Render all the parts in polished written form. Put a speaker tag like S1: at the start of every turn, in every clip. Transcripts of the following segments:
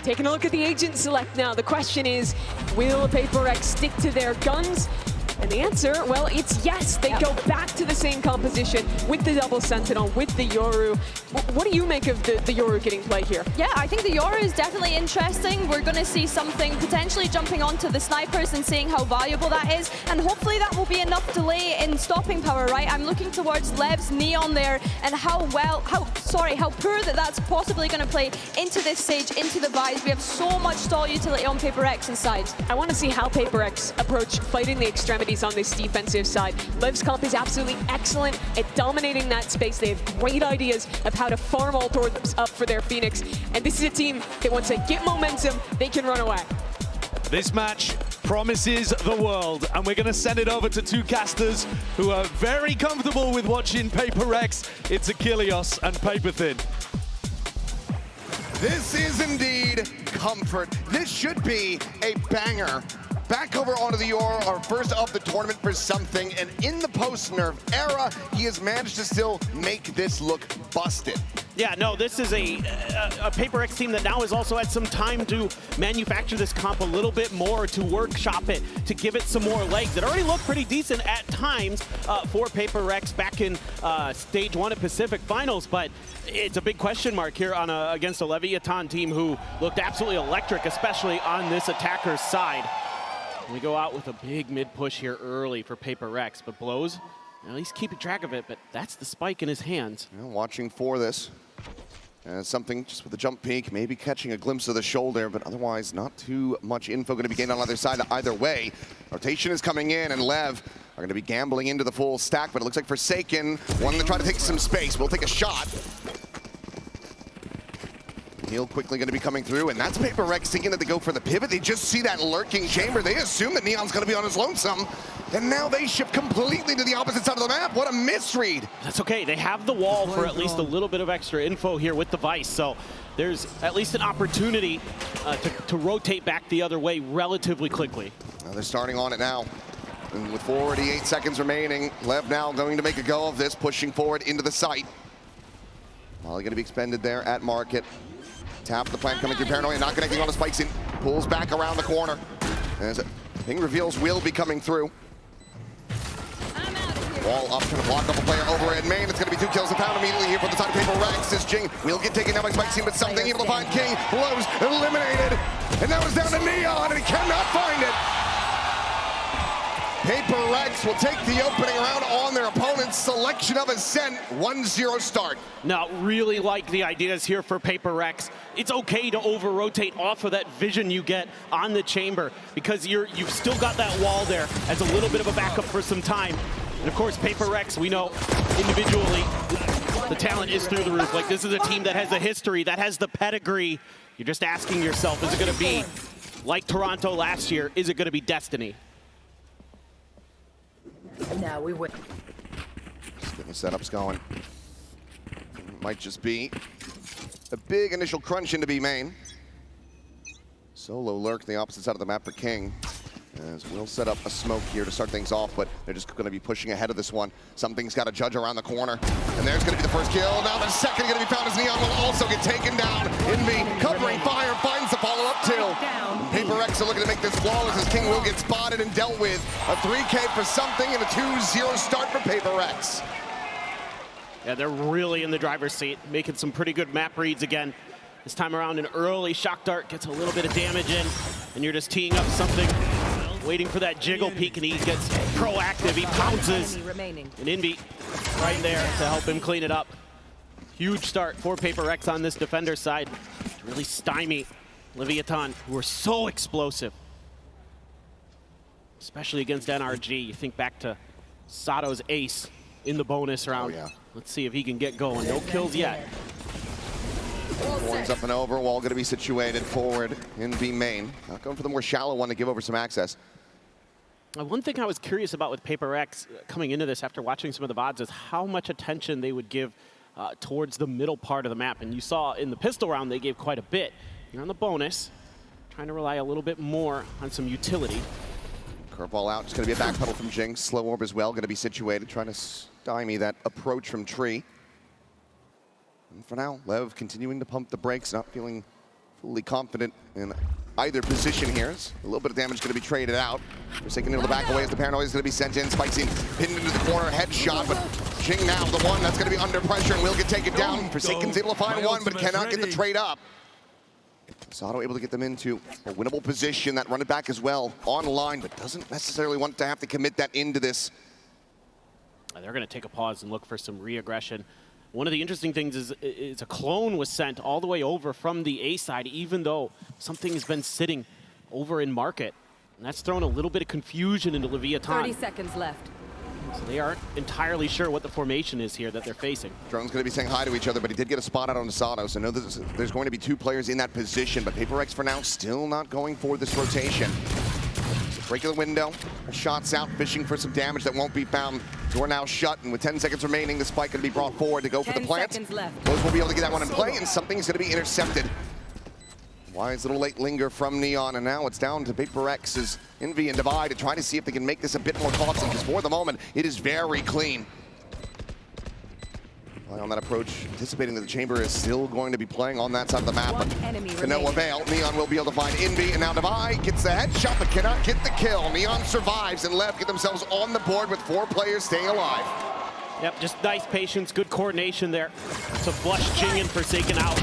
S1: Taking a look at the agent select now. The question is, will PaperX stick to their guns? And the answer, well, it's yes. They go back to the same composition with the double Sentinel, with the Yoru. What do you make of the Yoru getting play here?
S2: Yeah, I think the Yoru is definitely interesting. We're going to see something potentially jumping onto the snipers and seeing how valuable that is. And hopefully that will be enough delay in stopping power, right? I'm looking towards Lev's Neon there and how poor that's possibly going to play into this stage, into the Vise. We have so much stall utility on PaperX's side.
S1: I want to see how PaperX approach fighting the extremities on this defensive side. Lev's comp is absolutely excellent at dominating that space. They have great ideas of how to farm all doors up for their Phoenix. And this is a team that once they get momentum, they can run away.
S3: This match promises the world, and we're going to send it over to two casters who are very comfortable with watching PaperX. It's Achilleos and Paperthin.
S4: This is indeed comfort. This should be a banger. Back over onto the Yoru, our first of the tournament for something, and in the post-nerf era, he has managed to still make this look busted.
S5: Yeah, no, this is a PaperX team that now has also had some time to manufacture this comp a little bit more, to workshop it, to give it some more legs. It already looked pretty decent at times for PaperX back in Stage 1 at Pacific Finals, but it's a big question mark here on against a Leviathan team who looked absolutely electric, especially on this attacker's side. We go out with a big mid-push here early for PaperX, but Blows, at least keeping track of it, but that's the spike in his hands.
S4: Yeah, watching for this. Something just with the jump peak, maybe catching a glimpse of the shoulder, but otherwise not too much info going to be gained on either side either way. Rotation is coming in, and Lev are going to be gambling into the full stack, but it looks like Forsaken wanting to try to take some space. We'll take a shot. Heal quickly going to be coming through, and that's PaperX thinking that they go for the pivot. They just see that lurking chamber. They assume that Neon's going to be on his lonesome, and now they shift completely to the opposite side of the map. What a misread.
S5: That's okay. They have the wall for at least a little bit of extra info here with the Vice, so there's at least an opportunity to rotate back the other way relatively quickly.
S4: They're starting on it now. And with 48 seconds remaining, Lev now going to make a go of this, pushing forward into the site. Molly going to be expended there at Market. Tap the plant coming through Paranoia, not connecting on the spikes in. Pulls back around the corner. As Ping reveals will be coming through. Wall up, trying to block up a player over at main. It's going to be 2 kills a pound immediately here for the side of PaperX. This Jing will get taken down by Spike Team, but something able to find King. Blows eliminated. And now it's down to Neon, and he cannot find it. PaperX will take the opening round on their opponent's selection of Ascent. 1-0 start.
S5: Now, really like the ideas here for PaperX. It's okay to over-rotate off of that vision you get on the chamber because you've still got that wall there as a little bit of a backup for some time. And of course, PaperX, we know individually, the talent is through the roof. Like, this is a team that has the history, that has the pedigree. You're just asking yourself, is it going to be like Toronto last year? Is it going to be Destiny?
S6: Now we win.
S4: Just getting the setups going. Might just be a big initial crunch into B main. Solo lurk the opposite side of the map for King. As we'll set up a smoke here to start things off, but they're just going to be pushing ahead of this one. Something's got to judge around the corner. And there's going to be the first kill. Now the second going to be found as Neon will also get taken down. Envy covering fire, finds the follow-up kill. PaperX are looking to make this flawless as King will get spotted and dealt with. A 3K for something and a 2-0 start for PaperX.
S5: Yeah, they're really in the driver's seat, making some pretty good map reads again. This time around, an early shock dart gets a little bit of damage in, and you're just teeing up something, waiting for that jiggle peek, and he gets proactive, he pounces. And Envy right there to help him clean it up. Huge start for PaperX on this defender side to really stymie Leviathan, who are so explosive. Especially against NRG. You think back to Sato's ace in the bonus round.
S4: Oh, yeah.
S5: Let's see if he can get going. No kills yet.
S4: Horns up and over, wall going to be situated forward in B main. Not going for the more shallow one to give over some access.
S5: One thing I was curious about with PaperX coming into this after watching some of the VODs is how much attention they would give towards the middle part of the map. And you saw in the pistol round they gave quite a bit. You're on the bonus, trying to rely a little bit more on some utility.
S4: Curveball out, it's going to be a back pedal from Jinx. Slow orb as well, going to be situated, trying to stymie that approach from Tree. And for now, Lev continuing to pump the brakes, not feeling fully confident in either position here. It's a little bit of damage going to be traded out. Forsaken able to back away as the Paranoia is going to be sent in. Spikesy pinned into the corner, headshot, but Jing now the one that's going to be under pressure and will get taken down. Forsaken's able to find one, but cannot get the trade up. Sato able to get them into a winnable position. That run it back as well online, but doesn't necessarily want to have to commit that into this.
S5: They're going to take a pause and look for some re-aggression. One of the interesting things is a clone was sent all the way over from the A side, even though something's been sitting over in market. And that's thrown a little bit of confusion into Leviathan.
S6: 30 seconds left.
S5: So they aren't entirely sure what the formation is here that they're facing.
S4: Drone's going to be saying hi to each other, but he did get a spot out on Sato, so know that there's going to be two players in that position, but Paper Rex for now still not going for this rotation. Break of the window, shots out, fishing for some damage that won't be found. Door now shut, and with 10 seconds remaining, the spike going to be brought forward to go for the plant.
S6: 10 seconds left.
S4: Those will be able to get that one in play, and something's going to be intercepted. Wise little late linger from Neon, and now it's down to Paper Rex's Envy and Divide to try to see if they can make this a bit more costly, because for the moment, it is very clean. On that approach, anticipating that the Chamber is still going to be playing on that side of the map, but to no avail. Neon will be able to find Envy, and now Divide gets the headshot, but cannot get the kill. Neon survives, and Lev get themselves on the board with 4 players staying alive.
S5: Yep, just nice patience, good coordination there to flush Jing and Forsaken out.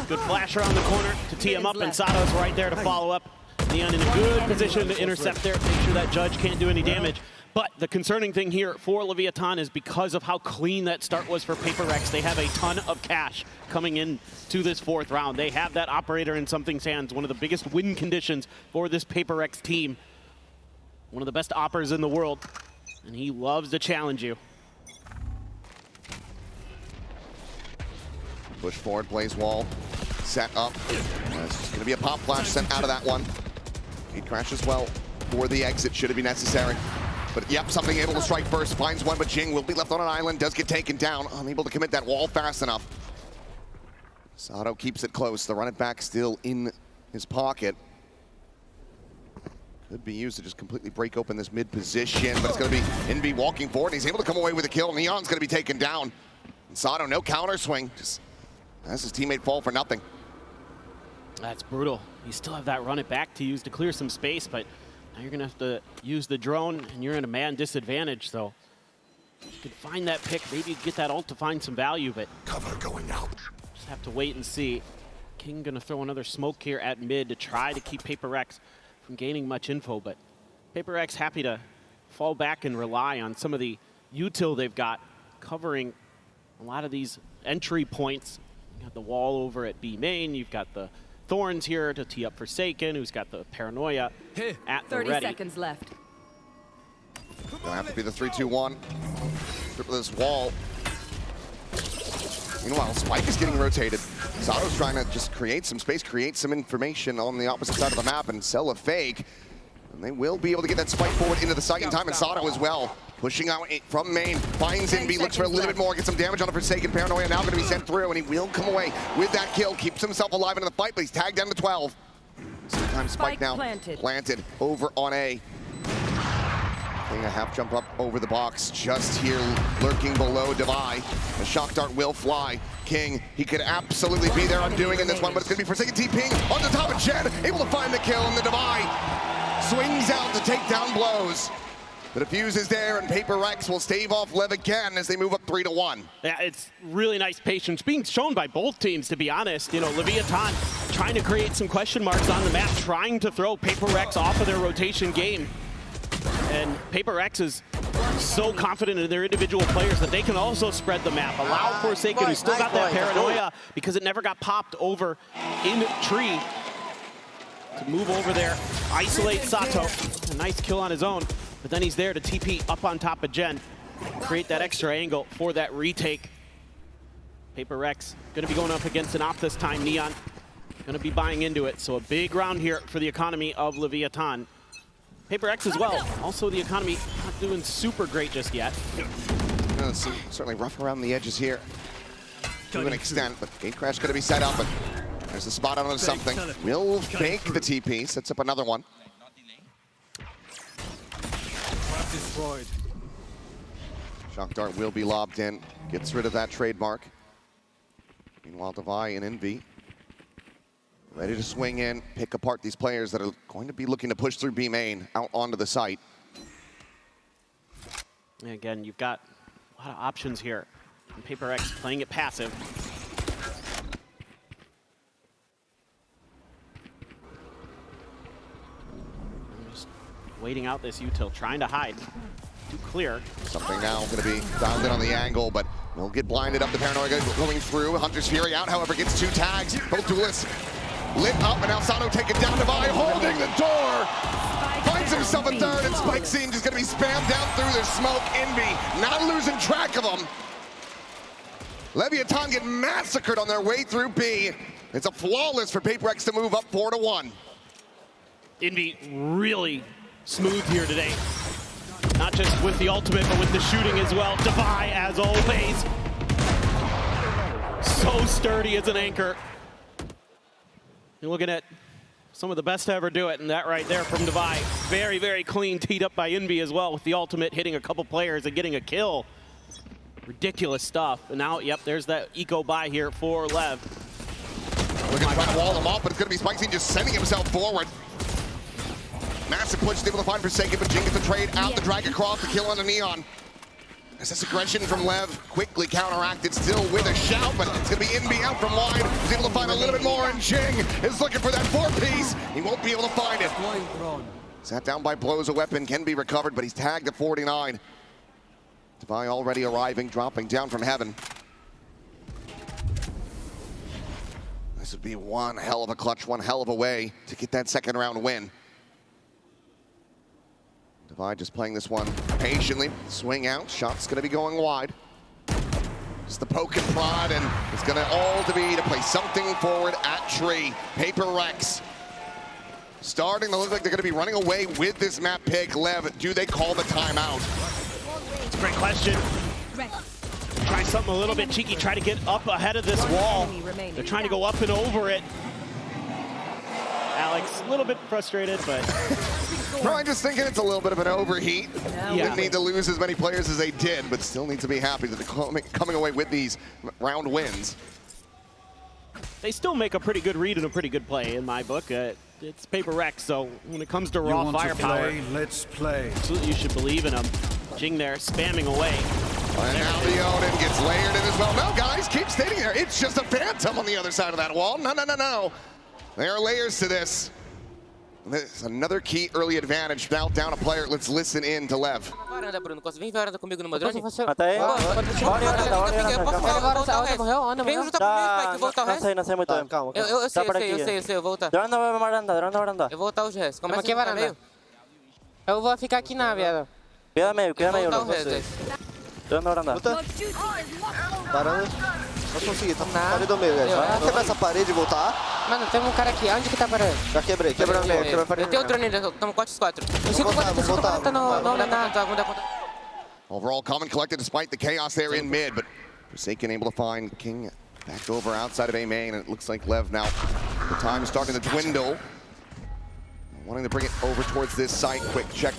S5: Good flash around the corner to tee him up, and Sato's right there to follow up. Neon in a good position to intercept there, make sure that Judge can't do any damage. But the concerning thing here for Leviathan is because of how clean that start was for Paper Rex, they have a ton of cash coming in to this 4th round. They have that operator in Something's hands, one of the biggest win conditions for this Paper Rex team. One of the best oppers in the world, and he loves to challenge you.
S4: Push forward, Blaze Wall, set up. It's going to be a pop flash sent out of that one. He crashes well for the exit, should it be necessary. But yep, Something able to strike first, finds one, but Jing will be left on an island, does get taken down, unable to commit that wall fast enough. Sato keeps it close, the run it back still in his pocket. Could be used to just completely break open this mid position, but it's going to be Envy walking forward. He's able to come away with a kill. Neon's going to be taken down. And Sato, no counter swing, just has his teammate fall for nothing.
S5: That's brutal. You still have that run it back to use to clear some space, but now you're going to have to use the drone, and you're in a man disadvantage, so you could find that pick, maybe get that ult to find some value, but
S7: cover going out.
S5: Just have to wait and see. King going to throw another smoke here at mid to try to keep Paper Rex from gaining much info, but Paper Rex happy to fall back and rely on some of the util they've got covering a lot of these entry points. You got the wall over at B main, you've got the Thorns here to tee up Forsaken, who's got the Paranoia at the
S6: 30
S5: ready.
S6: seconds left.
S4: Gonna have to be the 3-2-1. Triple this wall. Meanwhile, Spike is getting rotated. Sato's trying to just create some space, create some information on the opposite side of the map and sell a fake. And they will be able to get that Spike forward into the site in time, and Sato as well. Pushing out from main, finds Envy, looks for a little bit more, gets some damage on the Forsaken. Paranoia now going to be sent through, and he will come away with that kill. Keeps himself alive into the fight, but he's tagged down to 12. Sometimes Spike now planted over on A. Getting a half jump up over the box, just here lurking below Divide. The shock dart will fly. King, he could absolutely be there undoing in this one, but it's going to be Forsaken TPing on the top of Jed, able to find the kill, and the Divide swings out to take down blows. The defuse is there, and Paper Rex will stave off Lev again as they move up 3-1.
S5: Yeah, it's really nice patience being shown by both teams, to be honest. You know, Leviathan trying to create some question marks on the map, trying to throw Paper Rex off of their rotation game. And Paper Rex is so confident in their individual players that they can also spread the map. Allow Forsaken, who still got that Paranoia because it never got popped over in tree, to move over there, isolate Sato. A nice kill on his own, but then he's there to TP up on top of Jen, create that extra angle for that retake. Paper Rex gonna be going up against an op this time. Neon gonna be buying into it, so a big round here for the economy of Leviathan. Paper Rex as well, also the economy not doing super great just yet.
S4: It's certainly rough around the edges here to an extent, but Gatecrash gonna be set up, and there's a spot on Something. Will fake the TP, sets up another one.
S7: Destroyed.
S4: Shock Dart will be lobbed in, gets rid of that trademark. Meanwhile, Divide and Envy Ready to swing in, pick apart these players that are going to be looking to push through B main out onto the site.
S5: And again, you've got a lot of options here. And Paper Rex playing it passive. Just waiting out this util, trying to hide. Too clear.
S4: Something now going to be dialed in on the angle, but will get blinded up. The Paranoia going through. Hunter's Fury out, however, gets 2 tags. Both duelists lit up, and now Sato taken down. Devi holding the door. Finds himself a third, and Spike Scene just going to be spammed down through the smoke. Envy not losing track of him. Leviathan get massacred on their way through B. It's a flawless for Paper Rex to move up 4-1.
S5: Envy really smooth here today. Not just with the ultimate, but with the shooting as well. Devi, as always, so sturdy as an anchor. You're looking at some of the best to ever do it, and that right there from Devi. Very, very clean, teed up by Envy as well, with the ultimate hitting a couple players and getting a kill. Ridiculous stuff. And now, yep, there's that eco buy here for Lev.
S4: Looking to try to wall him off, but it's going to be Spike Scene just sending himself forward. Massive push, able to find Forsaken, but Jing gets the trade out, the drag across, the kill on the Neon. As this aggression from Lev quickly counteracted, still with a shout, but it's going to be Envy out from wide. He's able to find a little bit more, and Jing is looking for that 4-piece. He won't be able to find it. Sat down by blows, a weapon can be recovered, but he's tagged at 49. Devi already arriving, dropping down from heaven. This would be one hell of a clutch, one hell of a way to get that second round win. Devi just playing this one patiently. Swing out, shot's gonna be going wide. Just the poke and prod, and it's gonna all to be to play something forward at tree. Paper Rex starting to look like they're gonna be running away with this map pick. Lev, do they call the timeout?
S5: It's a great question. Try something a little bit cheeky, try to get up ahead of this wall. They're trying to go up and over it. Alex, a little bit frustrated, but...
S4: Probably just thinking it's a little bit of an overheat.
S5: Yeah.
S4: Didn't need to lose as many players as they did, but still need to be happy that they're coming away with these round wins.
S5: They still make a pretty good read and a pretty good play in my book. It's Paper Rex, so when it comes to raw firepower,
S7: Let's play.
S5: absolutely you should believe in them. Jing there, spamming away.
S4: And now the Odin gets layered in as well. No, guys, keep standing there. It's just a phantom on the other side of that wall. No, no, no, no. There are layers to this. This is another key early advantage. Now down a player. Let's listen in to Lev.
S6: Varanda, Bruno. Vem varanda comigo no drone.
S8: Mata aí.
S6: Vem juntar comigo, Spike. Voltar o resto.
S8: Não sei muito. Calma.
S6: Eu sei, eu vou voltar.
S8: Drone na varanda.
S6: Eu vou voltar os restos. Começa aqui a varanda. Eu vou ficar aqui na viada.
S8: Cuida meio.
S6: Voltar os restos.
S8: Drone na varanda.
S9: Varanda. Não consegui, tá ali do meio, guys. Vai quebrar essa parede e voltar.
S6: Mano, tem um cara aqui. Onde que tá parando?
S9: Já quebrei, quebrou a meio, quebrou a parede.
S6: Eu tenho o drone ainda. Estamos 4x4. Eu
S9: Vou voltar.
S6: Vamos dar conta.
S4: Overall, common collected despite the chaos there in mid, but Forsaken able to find King back over outside of A main, and it looks like Lev now, the time is starting to dwindle. Wanting to bring it over towards this site. Quick check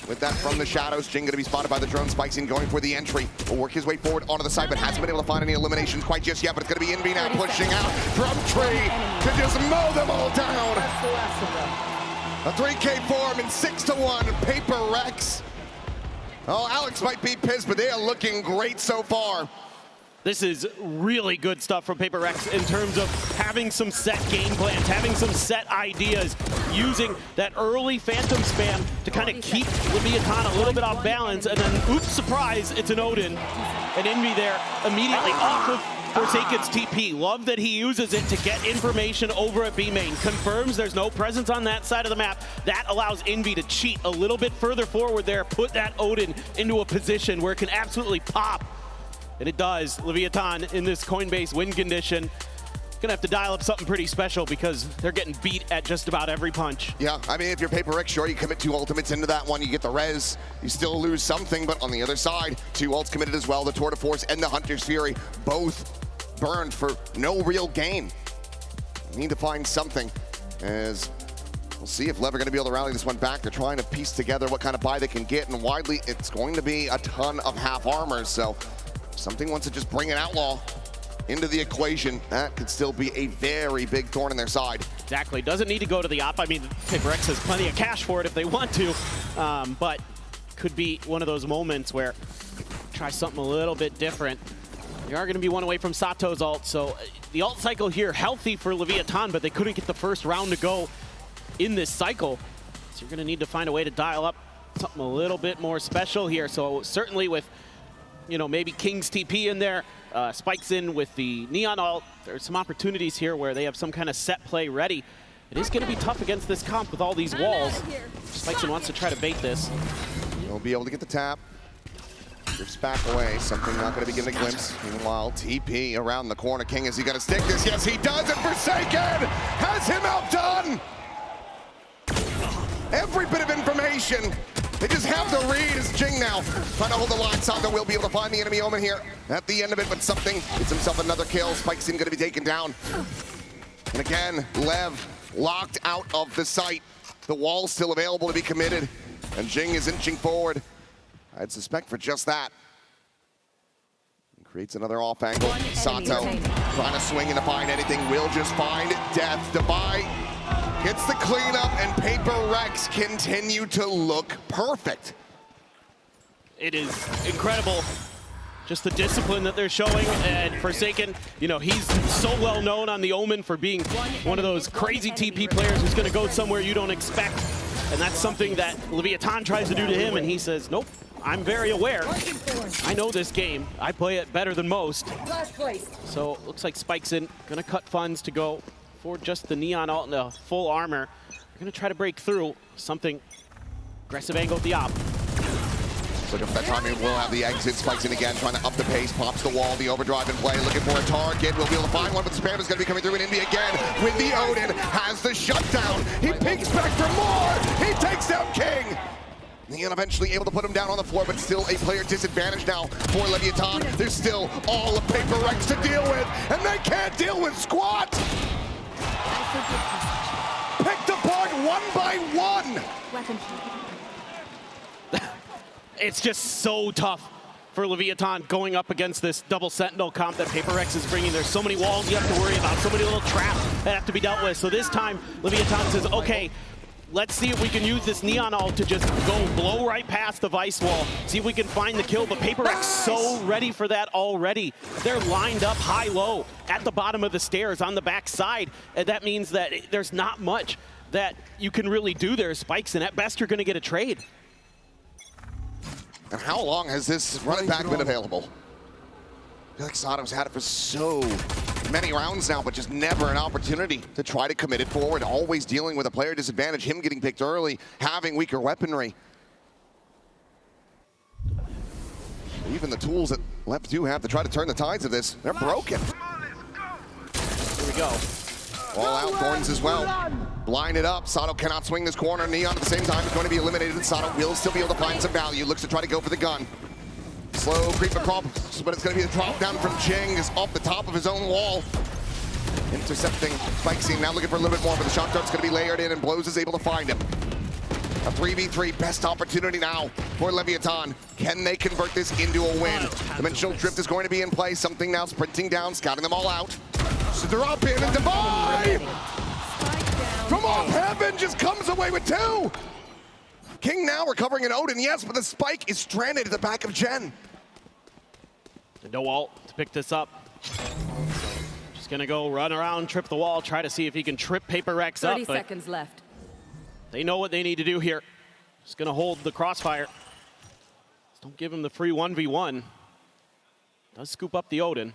S4: with that from the shadows. Jing going to be spotted by the drone. Spike Scene going for the entry. Will work his way forward onto the side, but hasn't been able to find any eliminations quite just yet. But it's going to be Envy now pushing out from tree to just mow them all down. A 3K form in 6-1. Paper Rex. Oh, Alex might be pissed, but they are looking great so far.
S5: This is really good stuff from Paper Rex in terms of having some set game plans, having some set ideas, using that early Phantom spam to kind of keep Leviathan a little bit off balance, and then, oops, surprise, it's an Odin. And Envy there immediately off of Forsaken's TP. Love that he uses it to get information over at B main. Confirms there's no presence on that side of the map. That allows Envy to cheat a little bit further forward there, put that Odin into a position where it can absolutely pop. And it does. Leviathan in this Coinbase win condition. Gonna have to dial up something pretty special because they're getting beat at just about every punch.
S4: Yeah, I mean, if you're Paper Rex, sure, you commit 2 ultimates into that one, you get the res, you still lose something, but on the other side, 2 ults committed as well, the Tour de Force and the Hunter's Fury, both burned for no real gain. Need to find something, as we'll see if Lev are gonna be able to rally this one back. They're trying to piece together what kind of buy they can get, and widely, it's going to be a ton of half armors, so if something wants to just bring an Outlaw into the equation, that could still be a very big thorn in their side.
S5: Exactly. Doesn't need to go to the op. I mean, PaperX has plenty of cash for it if they want to, but could be one of those moments where try something a little bit different. They are going to be one away from Sato's ult, so the ult cycle here healthy for Leviathan, but they couldn't get the first round to go in this cycle. So you're going to need to find a way to dial up something a little bit more special here. So certainly with, you know, maybe King's TP in there, Spikes in with the Neon ult. There's some opportunities here where they have some kind of set play ready. It is going to be tough against this comp with all these walls. Spikeson wants to try to bait this.
S4: He'll be able to get the tap. Drifts back away, something not going to be getting a glimpse. Meanwhile, TP around the corner. King, is he going to stick this? Yes, he does, and Forsaken has him outdone! Every bit of information. They just have the read as Jing now trying to hold the line. Sato will be able to find the enemy Omen here at the end of it, but something gets himself another kill. Spikeson going to be taken down. And again, Lev locked out of the site. The wall's still available to be committed, and Jing is inching forward. I'd suspect for just that. Creates another off angle. Sato trying to swing and to find anything. Will just find death. Debai gets the cleanup, and PaperX continue to look perfect.
S5: It is incredible, just the discipline that they're showing. And Forsaken, you know, he's so well known on the Omen for being one of those crazy TP players who's going to go somewhere you don't expect. And that's something that Leviathan tries to do to him, and he says, nope, I'm very aware. I know this game. I play it better than most. So it looks like Spikeson going to cut funds to go for just the Neon ult and the full armor. They're going to try to break through something. Aggressive angle at the op.
S4: Looking for that timing, will have the exit. Spikeson again, trying to up the pace, pops the wall, the overdrive in play, looking for a target. We'll be able to find one, but Spam is going to be coming through in India again with the Odin. Has the shutdown. He peeks back for more. He takes down King. Neon eventually able to put him down on the floor, but still a player disadvantage now for Leviathan. There's still all of PaperX to deal with, and they can't deal with Squat. Picked apart one by one.
S5: It's just so tough for Leviathan going up against this double Sentinel comp that PaperX is bringing. There's so many walls you have to worry about, so many little traps that have to be dealt with. So this time, Leviathan says, okay, let's see if we can use this Neon ult to just go blow right past the Vice wall, see if we can find the kill, but PaperX so ready for that already. They're lined up high-low at the bottom of the stairs on the back side, and that means that there's not much that you can really do there, Spikes, and at best you're going to get a trade.
S4: And how long has this running back been available? I feel like Sato's had it for so many rounds now, but just never an opportunity to try to commit it forward. Always dealing with a player disadvantage, him getting picked early, having weaker weaponry. Even the tools that Lev do have to try to turn the tides of this, they're broken.
S5: Here we go.
S4: All out, Thorns as well. Blinded up, Sato cannot swing this corner. Neon at the same time is going to be eliminated. Sato will still be able to find some value. Looks to try to go for the gun. Slow creep across, but it's going to be the drop down from Jing, is off the top of his own wall. Intercepting Spikeson, now looking for a little bit more, but the shot dart's going to be layered in, and Blows is able to find him. A 3v3, best opportunity now for Leviathan. Can they convert this into a win? Dimensional Drift is going to be in play. Something now sprinting down, scouting them all out. So they're up in, and Debai from off heaven just comes away with two. King now recovering an Odin, yes, but the spike is stranded at the back of Jen.
S5: No ult to pick this up. Just gonna go run around, trip the wall, try to see if he can trip PaperX up.
S10: 30 seconds left.
S5: They know what they need to do here. Just gonna hold the crossfire. Just don't give him the free 1v1. Does scoop up the Odin.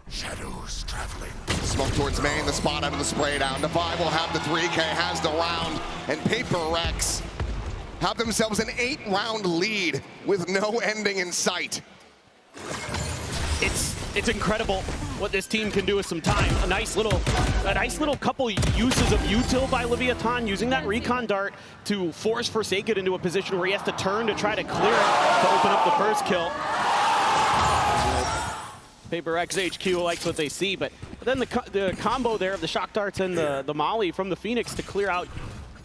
S7: Shadows traveling.
S4: Smoke towards main, the spot out of the spray down. Debai will have the 3K, has the round, and PaperX have themselves an 8-round lead with no ending in sight.
S5: It's incredible what this team can do with some time. A nice little couple uses of util by Leviathan, using that recon dart to force Forsaken into a position where he has to turn to try to clear it to open up the first kill. PaperX HQ likes what they see, but then the combo there of the shock darts and the molly from the Phoenix to clear out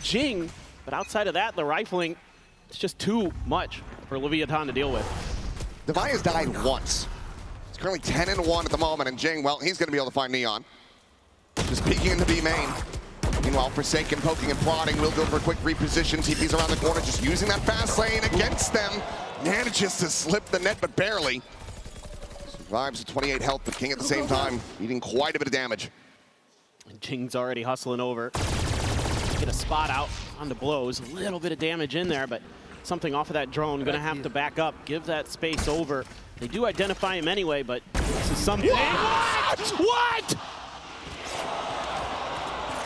S5: Jing. But outside of that, the rifling, it's just too much for Leviathan to deal with.
S4: Devi has died once. It's currently 10-1 at the moment, and Jing, well, he's going to be able to find Neon. Just peeking into B main. Meanwhile, Forsaken poking and prodding. Will go for a quick reposition. TP's around the corner, just using that fast lane against them. Manages to slip the net, but barely. Survives with 28 health, but King at the same time, eating quite a bit of damage.
S5: Jing's already hustling over. Get a spot out on the blows. A little bit of damage in there, but something off of that drone. Gonna have to back up, give that space over. They do identify him anyway, but this is something.
S3: What?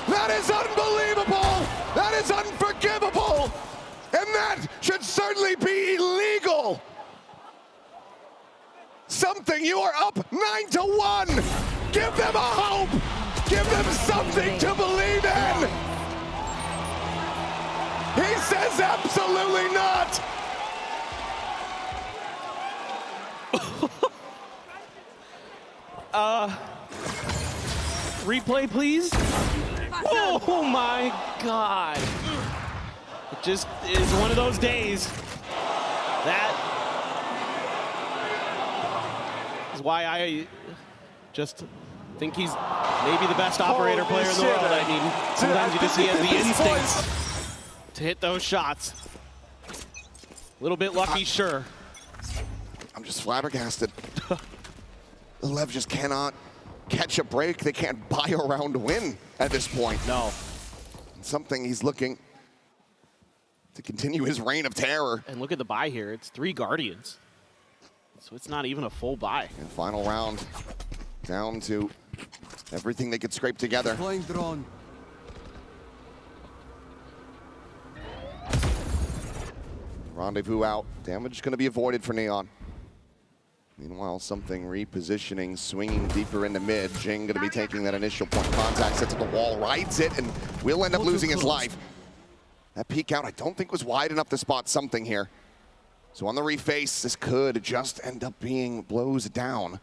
S4: That is unbelievable! That is unforgivable! And that should certainly be illegal! Something, you are up 9-1! Give them a hope! Give them something to believe in! He says absolutely not!
S5: Replay, please. Oh my God. It just is one of those days. That is why I just think he's maybe the best operator player in the world. I mean, sometimes you just see the instincts to hit those shots. A little bit lucky, sure.
S4: I'm just flabbergasted. Lev just cannot catch a break. They can't buy a round win at this point.
S5: No.
S4: Something he's looking to continue his reign of terror.
S5: And look at the buy here. It's 3 Guardians. So it's not even a full buy.
S4: And final round, down to everything they could scrape together.
S7: Flying drone.
S4: Rendezvous out. Damage going to be avoided for Neon. Meanwhile, something repositioning, swinging deeper into mid. Jing going to be taking that initial point of contact, sets up the wall, rides it, and will end up losing his life. That peek out, I don't think was wide enough to spot something here. So on the reface, this could just end up being blows down.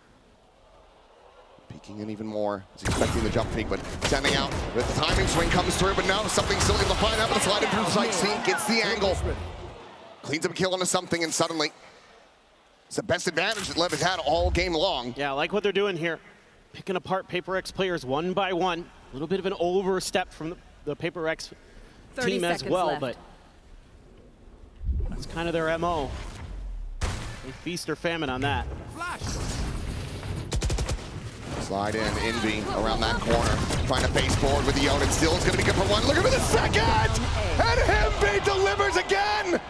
S4: Peeking in even more. He's expecting the jump peek, but sending out. The timing swing comes through, but no, something still able to find out, but the slide into the sightseeing, gets the angle. Cleans up a kill onto something, and suddenly, it's the best advantage that Lev has had all game long.
S5: Yeah, I like what they're doing here. Picking apart PaperX players one by one. A little bit of an overstep from the PaperX team as well, but that's kind of their MO. They feast or famine on that.
S7: Flash.
S4: Slide in, Envy around that corner, trying to face forward with the Yoden. Still is going to be good for one. Look at the second! And Envy delivers again!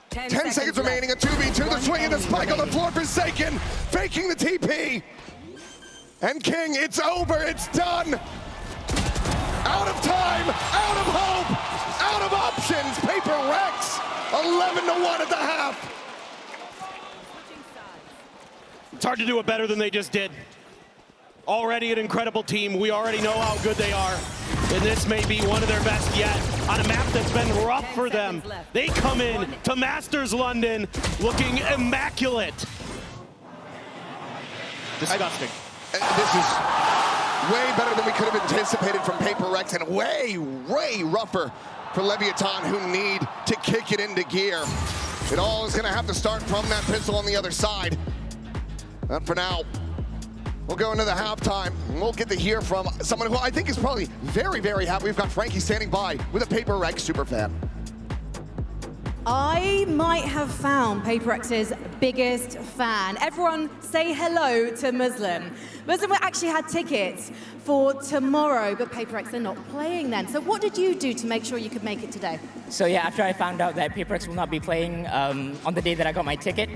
S4: 10 seconds remaining, a 2v2, the swing and the spike on the floor, Forsaken, faking the TP. And King, it's over, it's done. Out of time, out of hope, out of options. PaperX, 11-1 at the half.
S5: It's hard to do it better than they just did. Already an incredible team. We already know how good they are. And this may be one of their best yet on a map that's been rough for them. They come in to Masters London looking immaculate. Disgusting.
S4: This is way better than we could have anticipated from PaperX, and way, way rougher for Leviathan, who need to kick it into gear. It all is going to have to start from that pistol on the other side. And for now, we'll go into the halftime, and we'll get to hear from someone who I think is probably very, very happy. We've got Frankie standing by with a PaperX superfan.
S10: I might have found PaperX's biggest fan. Everyone say hello to Muslim. Muslim actually had tickets for tomorrow, but PaperX are not playing then. So what did you do to make sure you could make it today?
S11: So yeah, after I found out that PaperX will not be playing on the day that I got my ticket,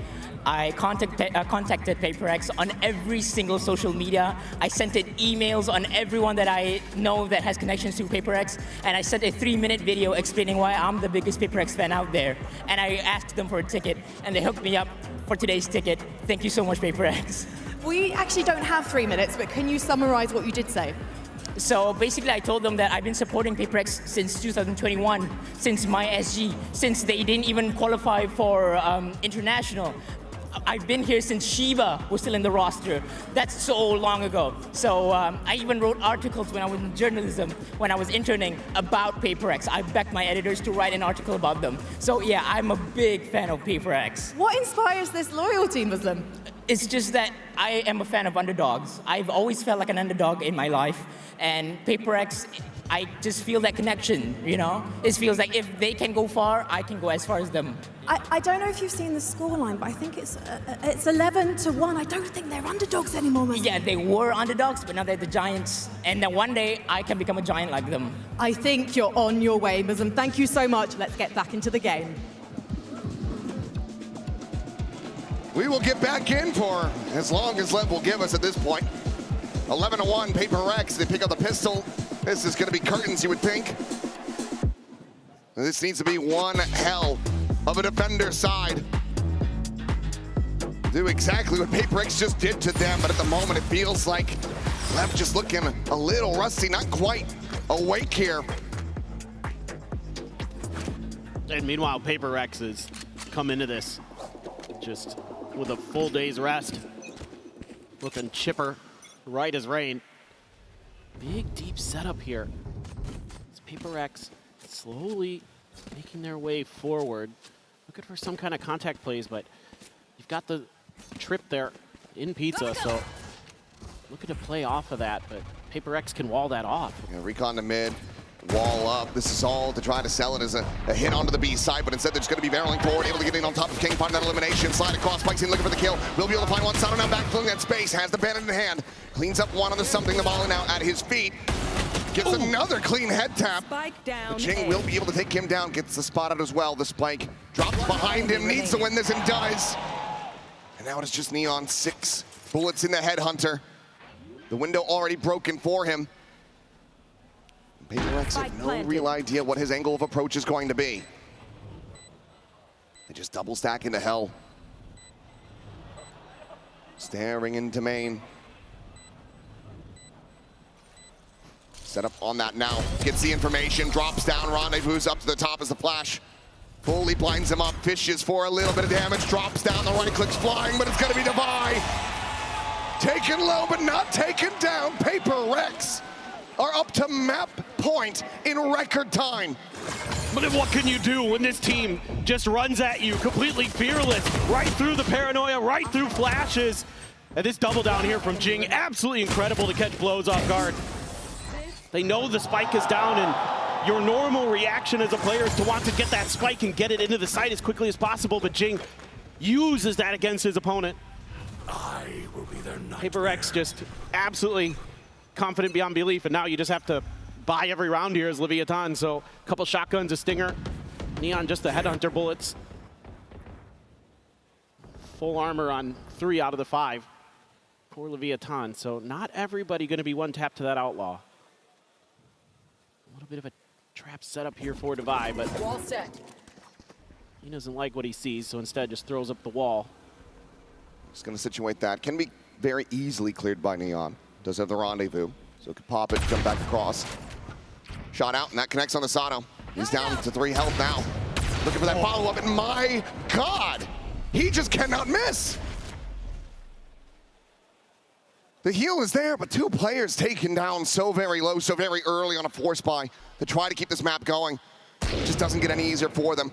S11: I contacted PaperX on every single social media. I sent it emails on everyone that I know that has connections to PaperX, and I sent a 3-minute video explaining why I'm the biggest PaperX fan out there. And I asked them for a ticket, and they hooked me up for today's ticket. Thank you so much, PaperX.
S10: We actually don't have 3 minutes, but can you summarize what you did say?
S11: So basically, I told them that I've been supporting PaperX since 2021, since my SG, since they didn't even qualify for international. I've been here since Shiva was still in the roster. That's so long ago. So I even wrote articles when I was in journalism, when I was interning, about PaperX. I begged my editors to write an article about them. So yeah, I'm a big fan of PaperX.
S10: What inspires this loyalty, Muslim?
S11: It's just that I am a fan of underdogs. I've always felt like an underdog in my life. And PaperX, I just feel that connection, you know? It feels like if they can go far, I can go as far as them.
S10: I don't know if you've seen the scoreline, but I think it's 11-1. I don't think they're underdogs anymore, Muslim.
S11: Yeah, they were underdogs, but now they're the giants. And then one day, I can become a giant like them.
S10: I think you're on your way, Muslim. Thank you so much. Let's get back into the game.
S4: We will get back in for as long as Lev will give us at this point. 11-1, PaperX. They pick up the pistol. This is going to be curtains, you would think. This needs to be one hell of a defender side. Do exactly what PaperX just did to them, but at the moment it feels like Lev just looking a little rusty, not quite awake here.
S5: And meanwhile, PaperX has come into this just with a full day's rest. Looking chipper, right as rain. Big, deep setup here. It's PaperX slowly making their way forward. Looking for some kind of contact plays, but you've got the trip there in pizza, so looking to play off of that, but PaperX can wall that off.
S4: Recon to mid, wall up. This is all to try to sell it as a hit onto the B side, but instead they're just going to be barreling forward, able to get in on top of King, find that elimination, slide across, Spike's in looking for the kill. Will be able to find one. Sato now back, filling that space, has the bandit in hand, cleans up one on the something, the ball now at his feet. Gets another clean head tap.
S1: Spike down.
S4: Jing will be able to take him down, gets the spot out as well. The Spike drops behind him, needs to win this and does. And now it is just Neon, 6 bullets in the headhunter. The window already broken for him. PaperX have no real idea what his angle of approach is going to be. They just double stack into hell. Staring into main. Set up on that now. Gets the information, drops down, rendezvous up to the top as the flash fully blinds him up, fishes for a little bit of damage, drops down, the right click's flying, but it's gonna be Devi. Taken low, but not taken down. PaperX are up to map point in record time.
S5: But then what can you do when this team just runs at you completely fearless, right through the paranoia, right through flashes? And this double down here from Jing, absolutely incredible to catch blows off guard. They know the spike is down, and your normal reaction as a player is to want to get that spike and get it into the site as quickly as possible, but Jing uses that against his opponent.
S7: I will be their nightmare.
S5: PaperX just absolutely confident beyond belief, and now you just have to buy every round here as Leviathan. So a couple shotguns, a stinger, Neon just the headhunter bullets. Full armor on 3 out of the 5 for Leviathan. So not everybody going to be one tap to that outlaw. A little bit of a trap setup here for Devi, but
S1: Wall set.
S4: He doesn't like what he sees, so instead just throws up the wall. Just going to situate that. Can be very easily cleared by Neon. Does have the rendezvous, so could pop it, jump back across. Shot out, and that connects on the Sato. He's down to 3 health now. Looking for that follow-up, and my God, he just cannot miss. The heal is there, but 2 players taken down so very low, so very early on a force buy to try to keep this map going. It just doesn't get any easier for them.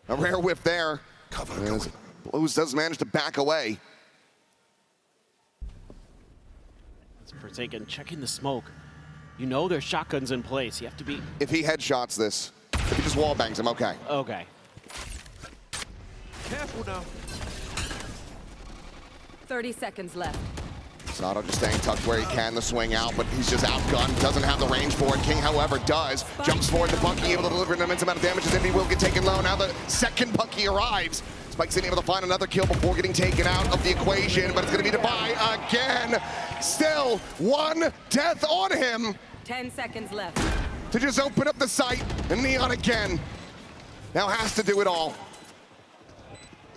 S4: A rare whiff there. As Blues does manage to back away.
S5: It's Forsaken checking the smoke. You know there's shotguns in place. You have to be...
S4: If he headshots this, if he just wall bangs him, okay.
S5: Okay.
S7: Careful now.
S1: 30 seconds left.
S4: Sato just staying tucked where he can, the swing out, but he's just outgunned, doesn't have the range for it. King, however, does. Jumps forward to Bucky, able to deliver an immense amount of damage, and then he will get taken low. Now the second Bucky arrives. Spike's able to find another kill before getting taken out of the equation, but it's going to be Devi again. Still 1 death on him.
S1: 10 seconds left.
S4: To just open up the site, and Neon again. Now has to do it all.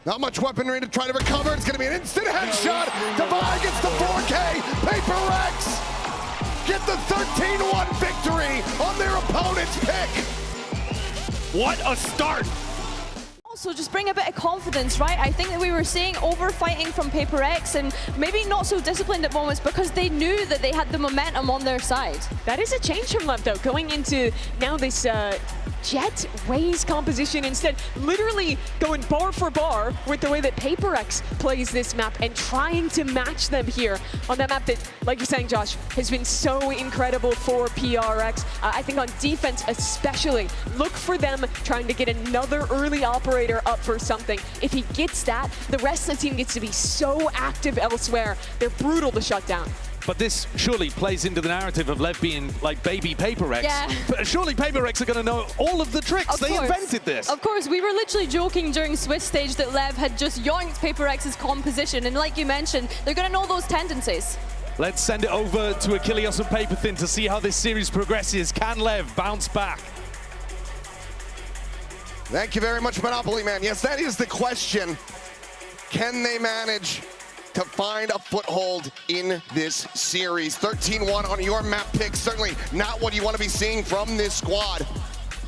S4: Not much weaponry to try to recover. It's going to be an instant headshot. Devi gets the 4K. PaperX get the 13-1 victory on their opponent's pick.
S5: What a start.
S2: also just bring a bit of confidence, right? I think that we were seeing over-fighting from Paper X and maybe not so disciplined at moments because they knew that they had the momentum on their side.
S1: That is a change from Lev, though, going into now this Jet Raze composition instead, literally going bar for bar with the way that Paper X plays this map and trying to match them here on that map that, like you're saying, Josh, has been so incredible for PRX. I think on defense especially, look for them trying to get another early operator up for something. If he gets that, the rest of the team gets to be so active elsewhere. They're brutal to shut down.
S3: But this surely plays into the narrative of Lev being like baby Paper X.
S2: Yeah.
S3: But surely Paper X are going to know all of the tricks. They invented this.
S2: Of course, we were literally joking during Swiss stage that Lev had just yoinked Paper X's composition, and like you mentioned, they're going to know those tendencies.
S3: Let's send it over to Achilles and Paperthin to see how this series progresses. Can Lev bounce back?
S4: Thank you very much, Monopoly Man. Yes, that is the question. Can they manage to find a foothold in this series? 13-1 on your map pick, certainly not what you want to be seeing from this squad.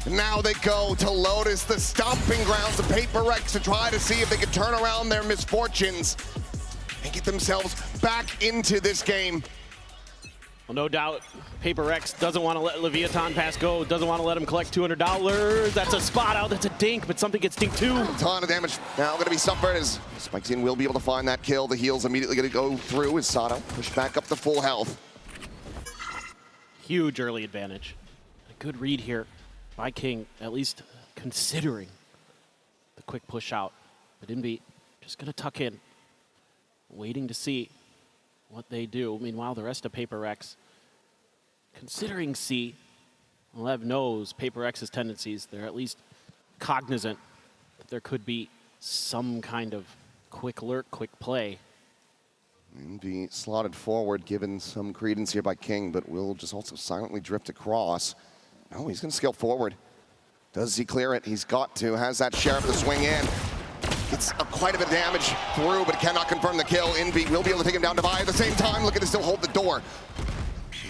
S4: Now they go to Lotus, the stomping grounds of Paper X, to try to see if they can turn around their misfortunes and get themselves back into this game.
S5: Well, no doubt, Paper X doesn't want to let Leviathan pass go, doesn't want to let him collect $200. That's a spot out, that's a dink, but something gets dinked too.
S4: A ton of damage now going to be suffered as Spikesy will be able to find that kill. The heal's immediately going to go through as Sato pushed back up to full health.
S5: Huge early advantage. A good read here by King, at least considering the quick push out. But Invi just going to tuck in, waiting to see what they do. Meanwhile, the rest of Paper X, considering C, Lev knows Paper X's tendencies. They're at least cognizant that there could be some kind of quick lurk, quick play.
S4: And be slotted forward, given some credence here by King, but will just also silently drift across. No, he's going to scale forward. Does he clear it? He's got to. Has that Sheriff to swing in. Gets quite a bit of damage through, but cannot confirm the kill. Envy will be able to take him down to Vi at the same time, looking to still hold the door.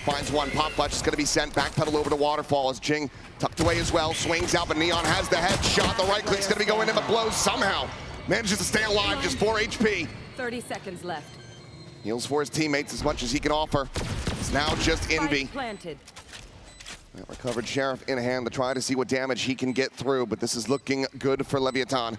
S4: Finds one, Pop Clutch is going to be sent, backpedal over to Waterfall as Jing tucked away as well, swings out, but Neon has the headshot. The right click's going to be going in, but blows somehow. Manages to stay alive, just 4 HP.
S10: 30 seconds left.
S4: Heals for his teammates as much as he can offer. It's now just Envy.
S10: Planted.
S4: That recovered Sheriff in hand to try to see what damage he can get through, but this is looking good for Leviathan.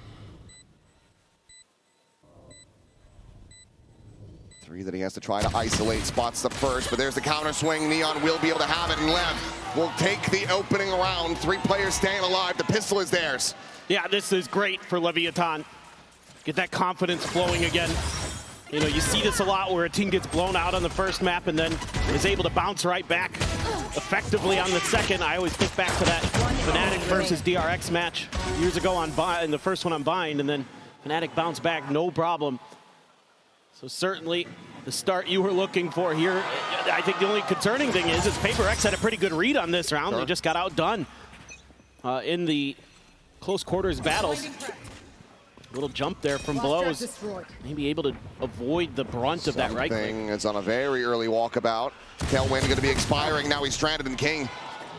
S4: 3 that he has to try to isolate, spots the first, but there's the counter swing. Neon will be able to have it, and Lev will take the opening round. 3 players staying alive, the pistol is theirs.
S5: Yeah, this is great for Leviathan. Get that confidence flowing again. You know, you see this a lot where a team gets blown out on the first map and then is able to bounce right back effectively on the second. I always think back to that Fnatic versus DRX match years ago in the first one on Bind, and then Fnatic bounced back, no problem. So certainly the start you were looking for here. I think the only concerning thing is Paper X had a pretty good read on this round. They just got outdone in the close quarters battles. Little jump there from Blows. Maybe able to avoid the brunt of that right click.
S4: It's on a very early walkabout. Tailwind going to be expiring. Now he's stranded, and King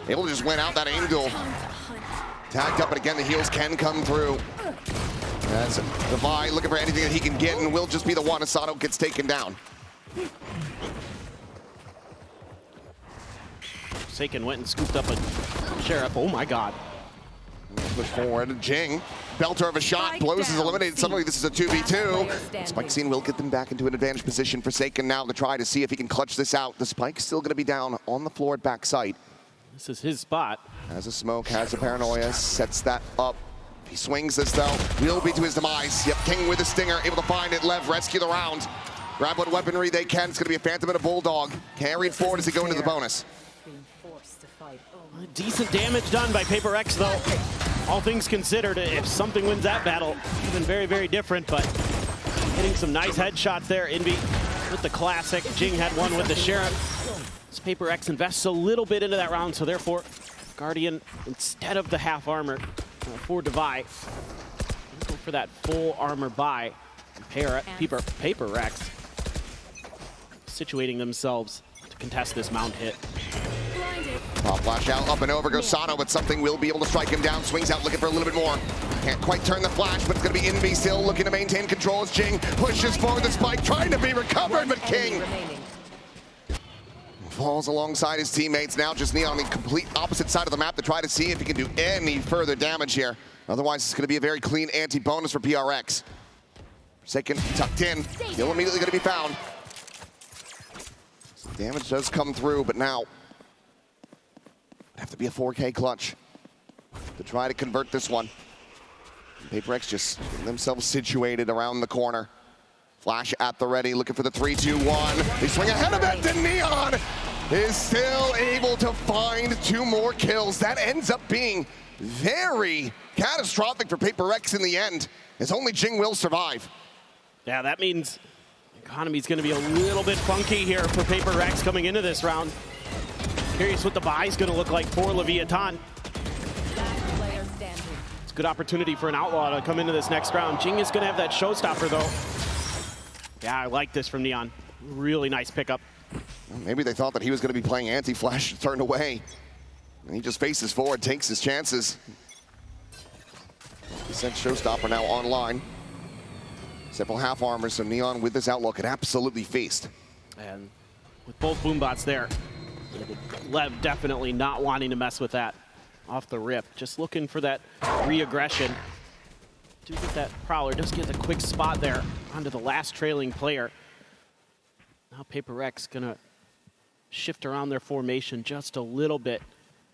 S4: able to just win out that aim duel. Tagged up, but again, the heals can come through. As Devi looking for anything that he can get, and will just be the one as Sato gets taken down.
S5: Saken went and scooped up a Sheriff. Oh my God.
S4: Push forward, Jing. Belter of a shot, Blows is eliminated. Suddenly this is a 2v2. Spikesy will get them back into an advantage position for Saken now to try to see if he can clutch this out. The Spike's still going to be down on the floor at backside.
S5: This is his spot.
S4: Has a smoke, has a paranoia, sets that up. He swings this though, will be to his demise. Yep, King with a stinger, able to find it. Lev rescue the round. Grab what weaponry they can. It's going to be a Phantom and a Bulldog. Carried forward as they go into the bonus.
S5: Decent damage done by Paper X though. All things considered, if something wins that battle, it's been very, very different, but hitting some nice headshots there. Envy with the classic. Jing had one with the Sheriff. This Paper X invests a little bit into that round, so therefore Guardian, instead of the half armor for Devi, go for that full armor buy. Paper X situating themselves to contest this mount hit.
S4: Pop flash out, up and over goes Sato, but something will be able to strike him down. Swings out looking for a little bit more. Can't quite turn the flash, but it's going to be Envy still looking to maintain control as Jing pushes forward the spike, trying to be recovered, but King falls alongside his teammates. Now just Neon on the complete opposite side of the map to try to see if he can do any further damage here. Otherwise, it's going to be a very clean anti-bonus for PRX. Second tucked in, still immediately going to be found. Some damage does come through, but now have to be a 4K clutch to try to convert this one. PaperX just getting themselves situated around the corner. Flash at the ready, looking for the 3-2-1. They swing ahead of it, and Neon is still able to find 2 more kills. That ends up being very catastrophic for PaperX in the end, as only Jing will survive.
S5: Yeah, that means economy's going to be a little bit funky here for PaperX coming into this round. Curious what the buy's going to look like for Leviathan. It's a good opportunity for an Outlaw to come into this next round. Jing is going to have that showstopper, though. Yeah, I like this from Neon. Really nice pickup.
S4: Well, maybe they thought that he was going to be playing anti-flash, turned away. And he just faces forward, takes his chances. He sent showstopper now online. Several half armors, so Neon with this Outlaw could absolutely feast.
S5: And with both boombots there, Lev definitely not wanting to mess with that off the rip. Just looking for that re-aggression. Do get that Prowler, just get a quick spot there onto the last trailing player. Now PaperX gonna shift around their formation just a little bit.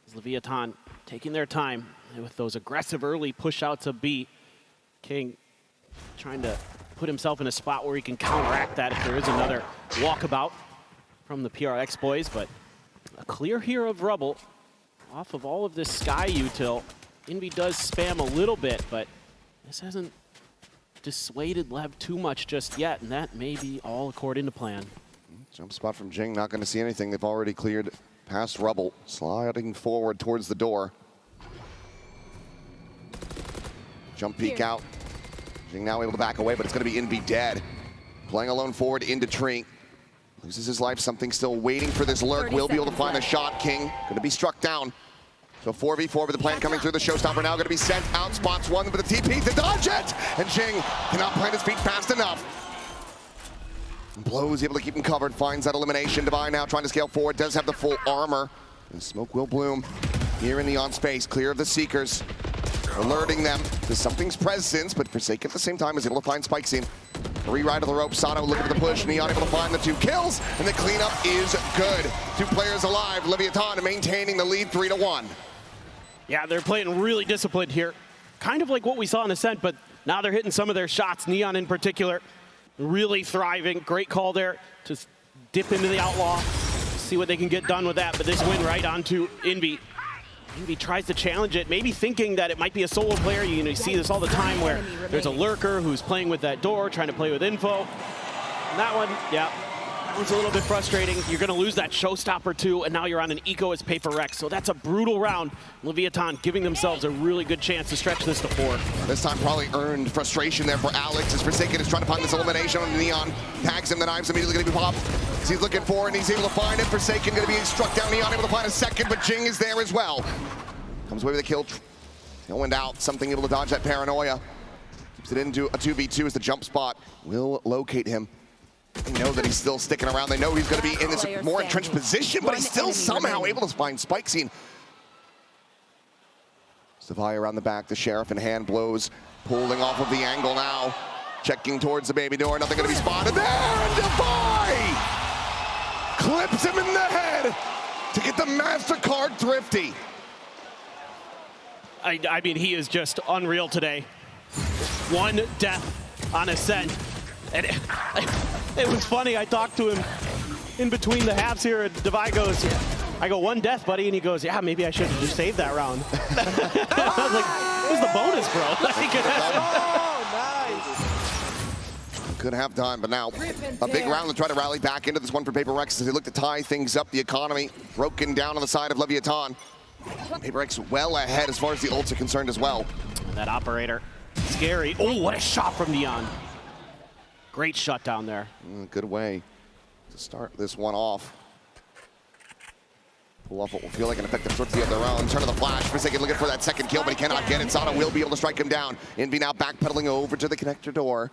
S5: As Leviathan taking their time with those aggressive early push outs of B. King trying to put himself in a spot where he can counteract that if there is another walkabout from the PRX boys, but a clear here of rubble off of all of this Sky util. Envy does spam a little bit, but this hasn't dissuaded Lev too much just yet, and that may be all according to plan.
S4: Jump spot from Jing, not going to see anything. They've already cleared past rubble, sliding forward towards the door. Jump peek out. Jing now able to back away, but it's going to be Envy dead. Playing alone forward into tree. Loses his life, something still waiting for this lurk. Will be able to find a shot. King going to be struck down. So 4v4 with the plan coming through. The showstopper now going to be sent out. Spots one with the TP to dodge it. And Jing cannot plant his feet fast enough. Blows able to keep him covered. Finds that elimination. Divine now trying to scale forward. Does have the full armor. And smoke will bloom here in the on space. Clear of the Seekers. Alerting them to something's presence, but Forsaken at the same time is able to find Spike Scene. Rewrite of the rope. Sato looking for the push. Neon able to find the 2 kills. And the cleanup is good. 2 players alive. Leviathan maintaining the lead 3-1.
S5: Yeah, they're playing really disciplined here. Kind of like what we saw in Ascent, but now they're hitting some of their shots. Neon in particular, really thriving. Great call there to dip into the Outlaw. See what they can get done with that, but this win right onto Envy. Envy tries to challenge it, maybe thinking that it might be a solo player. You see this all the time where there's a lurker who's playing with that door, trying to play with info. And that one, yeah, that one's a little bit frustrating. You're going to lose that showstopper too, and now you're on an eco as PaperX. So that's a brutal round. Leviathan giving themselves a really good chance to stretch this to 4.
S4: This time probably earned frustration there for Alex as Forsaken is trying to find this elimination on Neon. Tags him, the knives immediately going to be popped. As he's looking for and he's able to find it. Forsaken going to be struck down. Neon able to find a second, but Jing is there as well. Comes away with a kill. Tailwind out, something able to dodge that paranoia. Keeps it into a 2v2 as the jump spot will locate him. They know that he's still sticking around. They know he's going to be in this more entrenched position, but he's still somehow able to find Spike Scene. Savai around the back, the Sheriff in hand blows, pulling off of the angle now. Checking towards the baby door, nothing going to be spotted there, and Defy clips him in the head to get the MasterCard Thrifty.
S5: I mean, he is just unreal today. 1 death on Ascent. And it was funny, I talked to him in between the halves here, and Devi goes, I go, 1 death, buddy, and he goes, yeah, maybe I should have just saved that round. I was like, where's the bonus, bro?
S4: Could have done, but now a big round to try to rally back into this one for PaperX as they look to tie things up. The economy broken down on the side of Leviathan. PaperX well ahead as far as the ults are concerned as well.
S5: And that operator, scary. Oh, what a shot from Neon. Great shutdown there.
S4: Good way to start this one off. pull off what will feel like an effective sortie of their own. Turn of the flash. Forsaken looking for that second kill, but he cannot get it. Sato will be able to strike him down. Envy now backpedaling over to the connector door.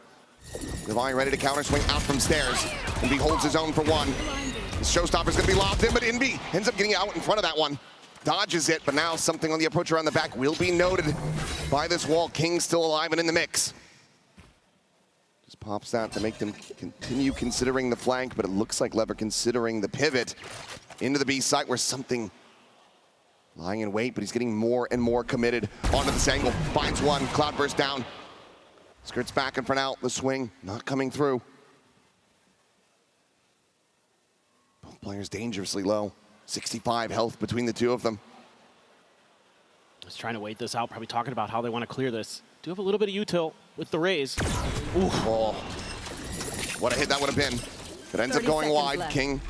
S4: Divine ready to counter swing out from stairs. Envy holds his own for one. The showstopper's going to be lobbed in, but Envy ends up getting out in front of that one. Dodges it, but now something on the approach around the back will be noted by this wall. King still alive and in the mix. Just pops that to make them continue considering the flank, but it looks like Lev are considering the pivot into the B site where something lying in wait, but he's getting more and more committed onto this angle. Finds one, Cloudburst down. Skirts back and for now, the swing not coming through. Both players dangerously low. 65 health between the two of them.
S5: Just trying to wait this out, probably talking about how they want to clear this. Do have a little bit of util with the Raze.
S4: Ooh. Oh. What a hit that would have been. It ends up going wide.
S10: Left.
S4: King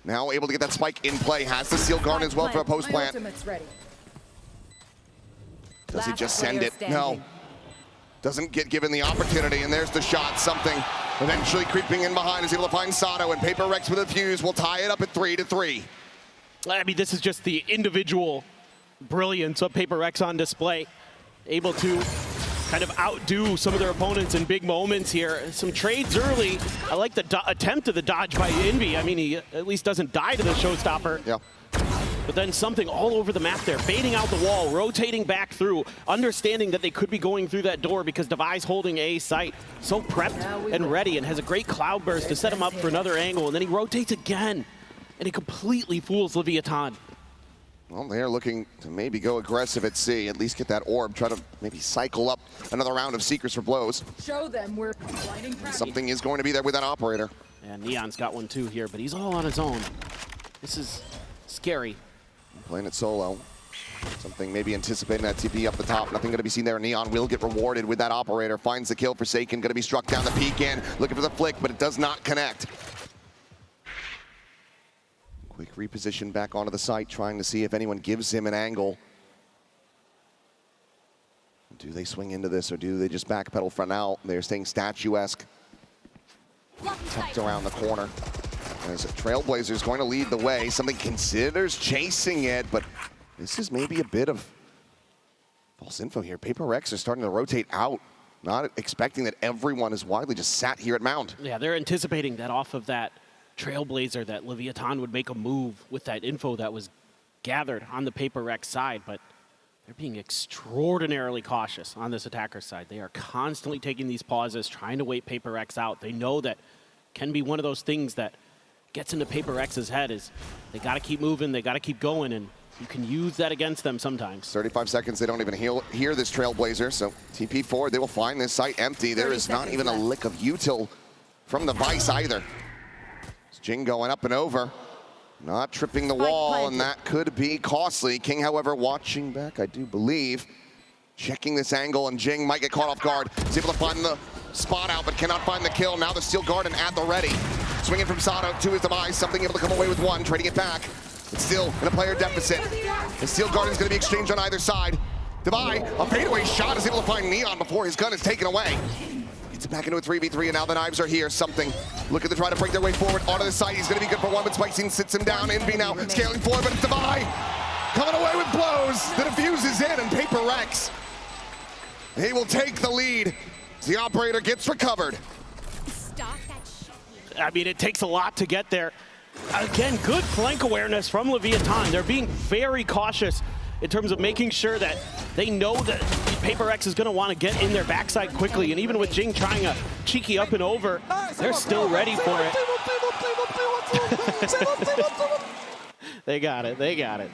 S4: now able to get that spike in play. Has the Steel Guard as well for a post plant. Does he just send it? No. Doesn't get given the opportunity, and there's the shot. Something eventually creeping in behind is able to find Sato, and Paper Rex with a fuse will tie it up at 3-3.
S5: I mean, this is just the individual brilliance of Paper Rex on display. Able to kind of outdo some of their opponents in big moments here. Some trades early. I like the attempt of the dodge by Envy. I mean, he at least doesn't die to the showstopper.
S4: Yeah.
S5: But then something all over the map there, baiting out the wall, rotating back through, understanding that they could be going through that door because Devi's holding A site, so prepped and ready, and has a great Cloudburst to set him up for another angle, and then he rotates again, and he completely fools Leviathan.
S4: Well, they're looking to maybe go aggressive at C, at least get that orb, try to maybe cycle up another round of Seekers for blows.
S10: Show them we're
S4: Something is going to be there with that operator.
S5: And Neon's got one too here, but he's all on his own. This is scary.
S4: Playing it solo. Something maybe anticipating that TP up the top. Nothing going to be seen there. Neon will get rewarded with that operator. Finds the kill. Forsaken going to be struck down the peak in. Looking for the flick, but it does not connect. Quick reposition back onto the site, trying to see if anyone gives him an angle. Do they swing into this, or do they just backpedal for now? They're staying statuesque. Tucked around the corner. As Trailblazer's going to lead the way. Something considers chasing it, but this is maybe a bit of false info here. Paper Rex are starting to rotate out, not expecting that everyone is widely just sat here at Mound.
S5: Yeah, they're anticipating that off of that Trailblazer that Leviathan would make a move with that info that was gathered on the Paper Rex side, but they're being extraordinarily cautious on this attacker side. They are constantly taking these pauses, trying to wait Paper Rex out. They know that can be one of those things that gets into Paper Rex's head is they got to keep moving, they got to keep going, and you can use that against them sometimes.
S4: 35 seconds, they don't even hear this Trailblazer, so TP forward, they will find this site empty. There is not even a lick of util from the Vice either. It's Jing going up and over, not tripping the wall, and that could be costly. King, however, watching back, I do believe, checking this angle, and Jing might get caught off guard. He's able to find the spot out, but cannot find the kill. Now the Steel Garden at the ready. Swinging from Sato to his demise, something able to come away with one, trading it back. It's still in a player deficit. The Steel Guardian's going to be exchanged on either side. Devi, a fadeaway shot, is able to find Neon before his gun is taken away. Gets it back into a 3v3, and now the knives are here. Something looking to try to break their way forward onto the side. He's going to be good for one, but Spikescene sits him down. Envy now scaling forward, but it's Devi coming away with blows. The defuse is in, and Paper Rex, he will take the lead. The operator gets recovered.
S5: I mean, it takes a lot to get there. Again, good flank awareness from Leviathan. They're being very cautious in terms of making sure that they know that Paper Rex is going to want to get in their backside quickly. And even with Jing trying a cheeky up and over, they're still ready for it. They got it. They got it.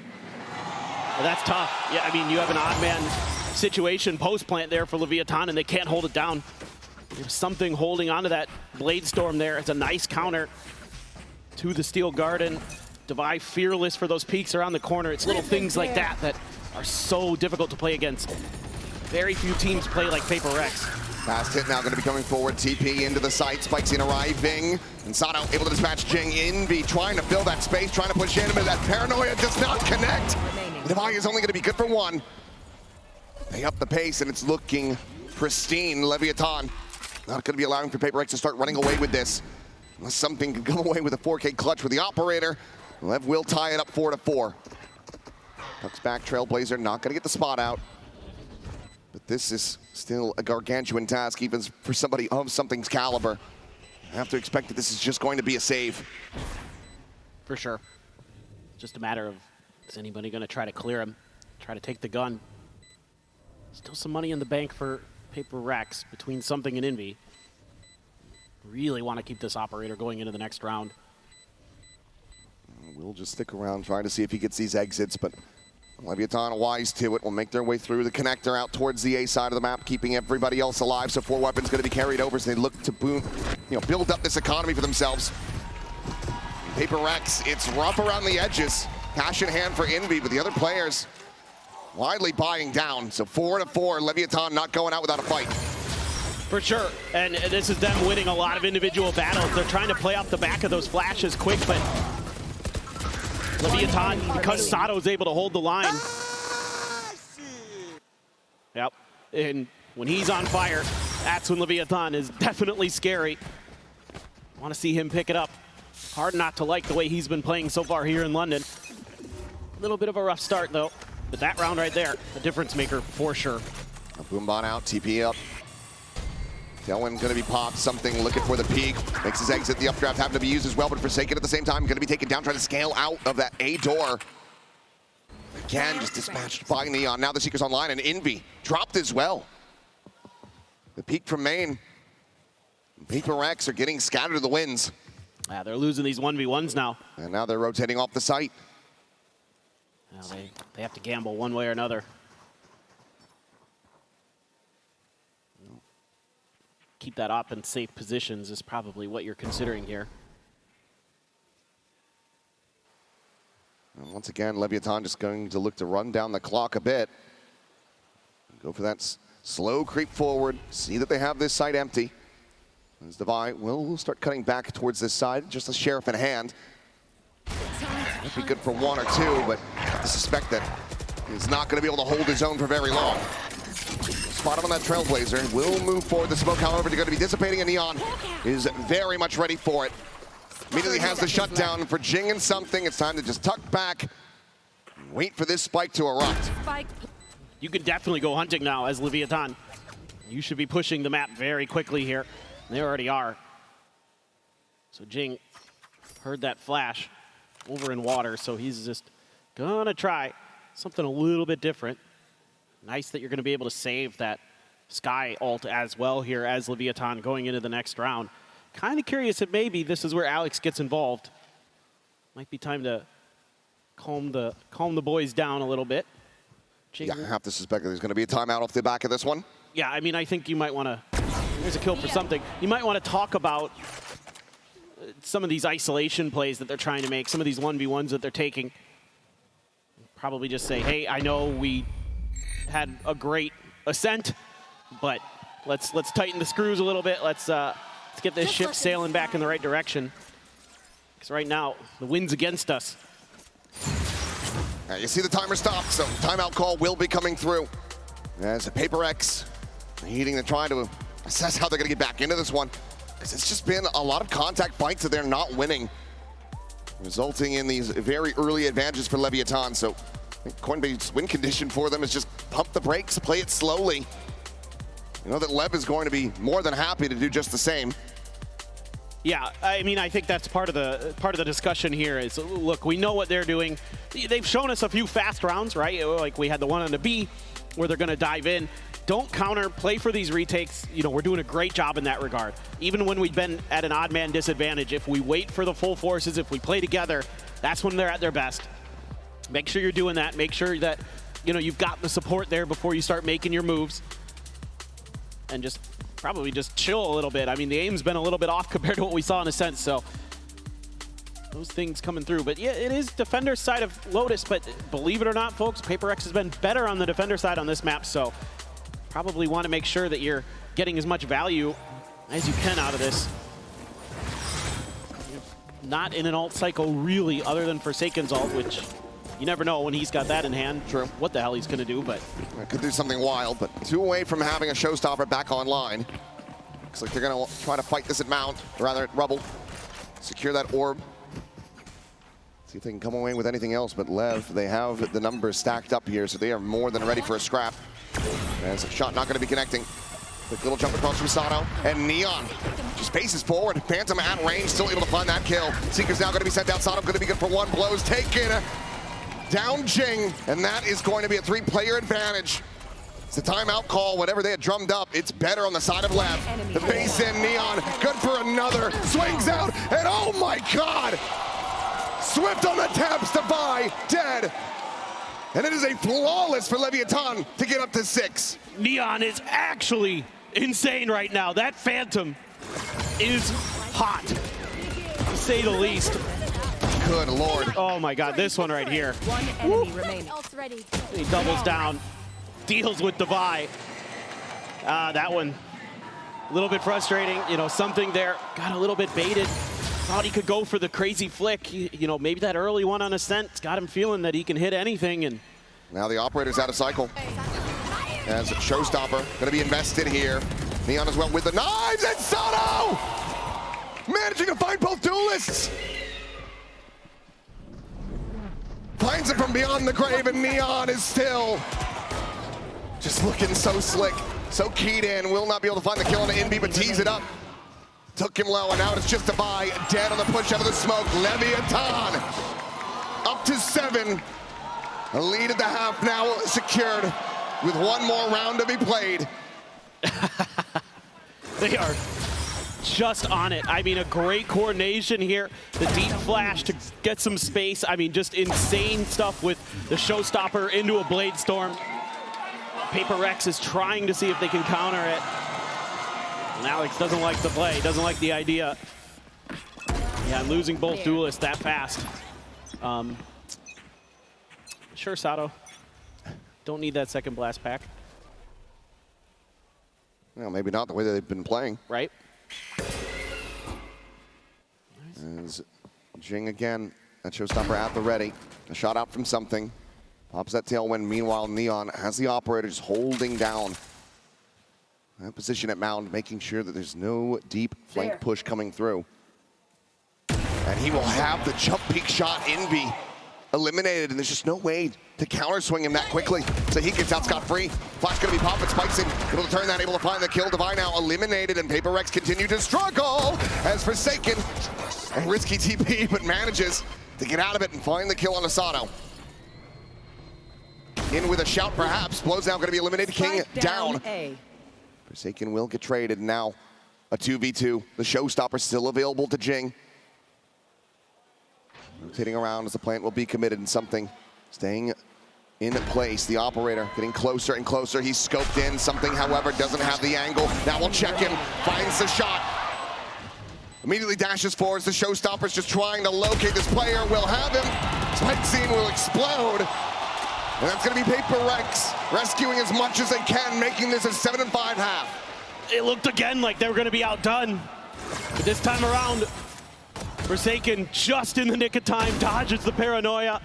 S5: Well, that's tough. Yeah, I mean, you have an odd man situation post-plant there for Leviathan, and they can't hold it down. There's something holding onto that Blade Storm there. It's a nice counter to the Steel Garden. Devi fearless for those peaks around the corner. It's little things like that that are so difficult to play against. Very few teams play like Paper Rex.
S4: Fast hit now going to be coming forward. TP into the site. Spikescene arriving. And Sato able to dispatch Jing. Envy trying to fill that space, trying to push in, but that paranoia does not connect. Devi is only going to be good for one. They up the pace, and it's looking pristine. Leviathan not going to be allowing for Paper Rex to start running away with this. Unless something can come away with a 4K clutch with the operator. Lev will tie it up 4-4. Tucks back, Trailblazer not going to get the spot out. But this is still a gargantuan task, even for somebody of something's caliber. I have to expect that this is just going to be a save.
S5: For sure. Just a matter of, is anybody going to try to clear him? Try to take the gun? Still some money in the bank for Paper Rex between something and Envy. Really want to keep this operator going into the next round.
S4: We'll just stick around, trying to see if he gets these exits, but Leviathan wise to it, will make their way through the connector out towards the A side of the map, keeping everybody else alive. So 4 weapons going to be carried over, so they look to build up this economy for themselves. Paper Rex, it's rough around the edges. Cash in hand for Envy, but the other players widely buying down. So 4-4, Leviathan not going out without a fight.
S5: For sure, and this is them winning a lot of individual battles. They're trying to play off the back of those flashes quick, but Leviathan, because Sato's able to hold the line. Yep, and when he's on fire, that's when Leviathan is definitely scary. Want to see him pick it up. Hard not to like the way he's been playing so far here in London. A little bit of a rough start though, but that round right there, the difference maker for sure.
S4: Boombot out, TP up. Tailwind going to be popped, something looking for the peak. Makes his exit, the updraft having to be used as well, but Forsaken at the same time going to be taken down, trying to scale out of that A door. Again, just dispatched by Neon. Now the Seeker's online, and Envy dropped as well. The peak from main. Paper Rex are getting scattered to the winds.
S5: Yeah, they're losing these 1v1s now.
S4: And now they're rotating off the site.
S5: Now they have to gamble one way or another. Keep that op in safe positions is probably what you're considering here.
S4: And once again, Leviathan just going to look to run down the clock a bit. Go for that slow creep forward. See that they have this site empty. As Devi will start cutting back towards this side, just a Sheriff in hand. Might be good for 1 or 2, but I have to suspect that he's not going to be able to hold his own for very long. Spot him on that Trailblazer. Will move forward. The smoke, however, is going to be dissipating, and Neon is very much ready for it. Immediately has the shutdown for Jing and something. It's time to just tuck back, wait for this spike to erupt.
S5: You can definitely go hunting now as Leviathan. You should be pushing the map very quickly here. They already are. So Jing heard that flash over in water, so he's just gonna try something a little bit different. Nice that you're gonna be able to save that Sky ult as well here as Leviathan going into the next round. Kind of curious if maybe this is where Alex gets involved. Might be time to calm the boys down a little bit. Jing.
S4: Yeah, I have to suspect that there's going to be a timeout off the back of this one.
S5: Yeah, I mean, I think you might want to, there's a kill for something. You might want to talk about some of these isolation plays that they're trying to make, some of these 1v1s that they're taking. Probably just say, hey, I know we had a great ascent, but let's tighten the screws a little bit. Let's get this ship sailing back in the right direction. Because right now, the wind's against us.
S4: You see the timer stop, so timeout call will be coming through. As Paper Rex needing to try to assess how they're going to get back into this one. Because it's just been a lot of contact fights that they're not winning, resulting in these very early advantages for Leviathan. So I think Coinbase's win condition for them is just pump the brakes, play it slowly. You know that Lev is going to be more than happy to do just the same.
S5: Yeah, I mean, I think that's part of the discussion here is, look, we know what they're doing. They've shown us a few fast rounds, right? Like we had the one on the B where they're going to dive in. Don't counter, play for these retakes. You know, we're doing a great job in that regard. Even when we've been at an odd man disadvantage, if we wait for the full forces, if we play together, that's when they're at their best. Make sure you're doing that. Make sure that, you know, you've got the support there before you start making your moves. And just probably just chill a little bit. I mean, the aim's been a little bit off compared to what we saw in Ascent, so those things coming through. But yeah, it is Defender's side of Lotus, but believe it or not, folks, Paper Rex has been better on the Defender side on this map, so probably want to make sure that you're getting as much value as you can out of this. Not in an ult cycle really, other than Forsaken's ult, which you never know when he's got that in hand.
S4: True.
S5: What the hell he's going to do, but
S4: It could do something wild, but 2 away from having a showstopper back online. Looks like they're going to try to fight this at Mount, or rather at Rubble. Secure that orb. See if they can come away with anything else, but Lev, they have the numbers stacked up here, so they are more than ready for a scrap. As a shot not going to be connecting. Quick little jump across from Sato, and Neon just paces forward. Phantom at range, still able to find that kill. Seeker's now going to be sent out. Sato going to be good for one. Blows taken. Down Jing, and that is going to be a 3-player advantage. It's a timeout call, whatever they had drummed up, it's better on the side of Lev. The base in, Neon, good for another. Swings out, and oh my God! Swift on the taps to buy, dead. And it is a flawless for Leviathan to get up to 6.
S5: Neon is actually insane right now. That Phantom is hot, to say the least.
S4: Good Lord.
S5: Oh my God, this one right here.
S10: One enemy remaining.
S5: He doubles down, deals with Divide. That one, a little bit frustrating. You know, something there, got a little bit baited. Thought he could go for the crazy flick. You know, maybe that early one on Ascent got him feeling that he can hit anything. And
S4: now the operator's out of cycle. As Showstopper gonna be invested here. Neon as well with the knives, and Sato! Managing to find both duelists! Finds it from beyond the grave, and Neon is still just looking so slick, so keyed in. Will not be able to find the kill on the NB, but tees it up. Took him low, and now it's just a buy. Dead on the push out of the smoke. Leviathan up to 7. A lead at the half now secured with one more round to be played.
S5: they are just on it. I mean, a great coordination here. The deep flash to get some space. I mean, just insane stuff with the Showstopper into a Blade Storm. Paper Rex is trying to see if they can counter it. And Alex doesn't like the play, doesn't like the idea. Yeah, losing both duelists that fast. Sure, Sato. Don't need that second blast pack.
S4: Well, maybe not the way that they've been playing.
S5: Right.
S4: As Jing again, that Showstopper at the ready. A shot out from something. Pops that tailwind. Meanwhile, Neon has the operator just holding down that position at Mound, making sure that there's no deep flank push coming through. And he will have the jump peak shot Invi eliminated, and there's just no way to counter swing him that quickly. So he gets out scot-free. Flash gonna be popping, spikes in, able to turn that, able to find the kill. Divine now eliminated, and Paper Rex continue to struggle as Forsaken, a risky TP, but manages to get out of it and find the kill on Asado. In with a shout perhaps, blows now gonna be eliminated. King down. Forsaken will get traded, now a 2v2. The Showstopper still available to Jing. Rotating around as the plant will be committed in something. Staying in place, the operator getting closer and closer. He's scoped in, something however doesn't have the angle. Now we'll check him, finds the shot. Immediately dashes forwards, the Showstopper's just trying to locate this player. Will have him, Spike Scene will explode. And that's gonna be Paper Rex rescuing as much as they can, making this a 7-5 half.
S5: It looked again like they were gonna be outdone. But this time around, Forsaken just in the nick of time, dodges the paranoia.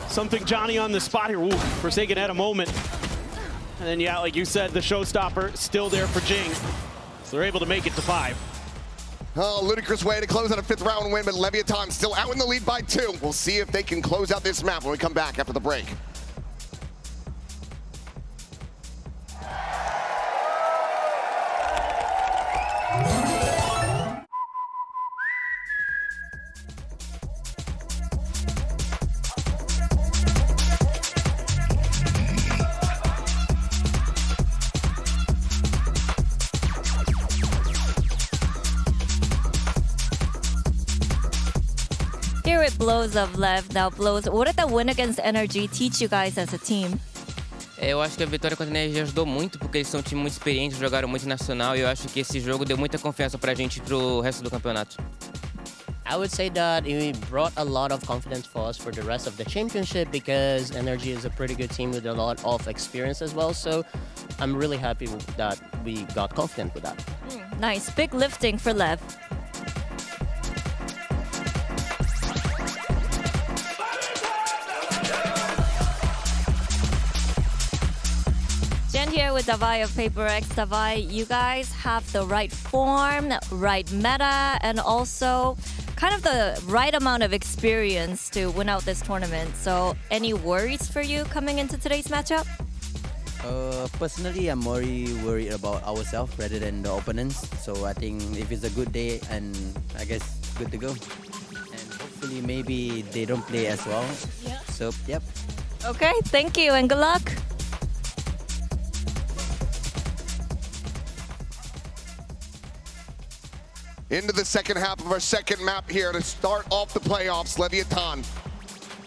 S5: Something Johnny on the spot here. Ooh, Forsaken had a moment. And then, yeah, like you said, the Showstopper still there for Jing. So they're able to make it to 5.
S4: Oh, ludicrous way to close out a 5th round win, but Leviathan still out in the lead by 2. We'll see if they can close out this map when we come back after the break.
S12: Here with Blows of Lev. Now, Blows, what did that win against Energy teach you guys as a team?
S6: Eu acho que a vitória contra a Energia ajudou muito, porque eles são um time muito experiente, jogaram muito nacional, e eu acho que esse jogo deu muita confiança pra gente pro resto do campeonato.
S13: I would say that it brought a lot of confidence for us for the rest of the championship, because Energy is a pretty good team with a lot of experience as well. So I'm really happy that we got confident with that.
S12: Nice. Big lifting for Lev. Jen here with Davai of Paper Rex. Davai, you guys have the right form, right meta, and also kind of the right amount of experience to win out this tournament. So any worries for you coming into today's matchup?
S14: Personally, I'm more worried about ourselves rather than the opponents. So I think if it's a good day, and I guess good to go. And hopefully maybe they don't play as well.
S12: Yeah.
S14: So, yep.
S12: Okay, thank you and good luck.
S4: Into the second half of our second map here to start off the playoffs. Leviathan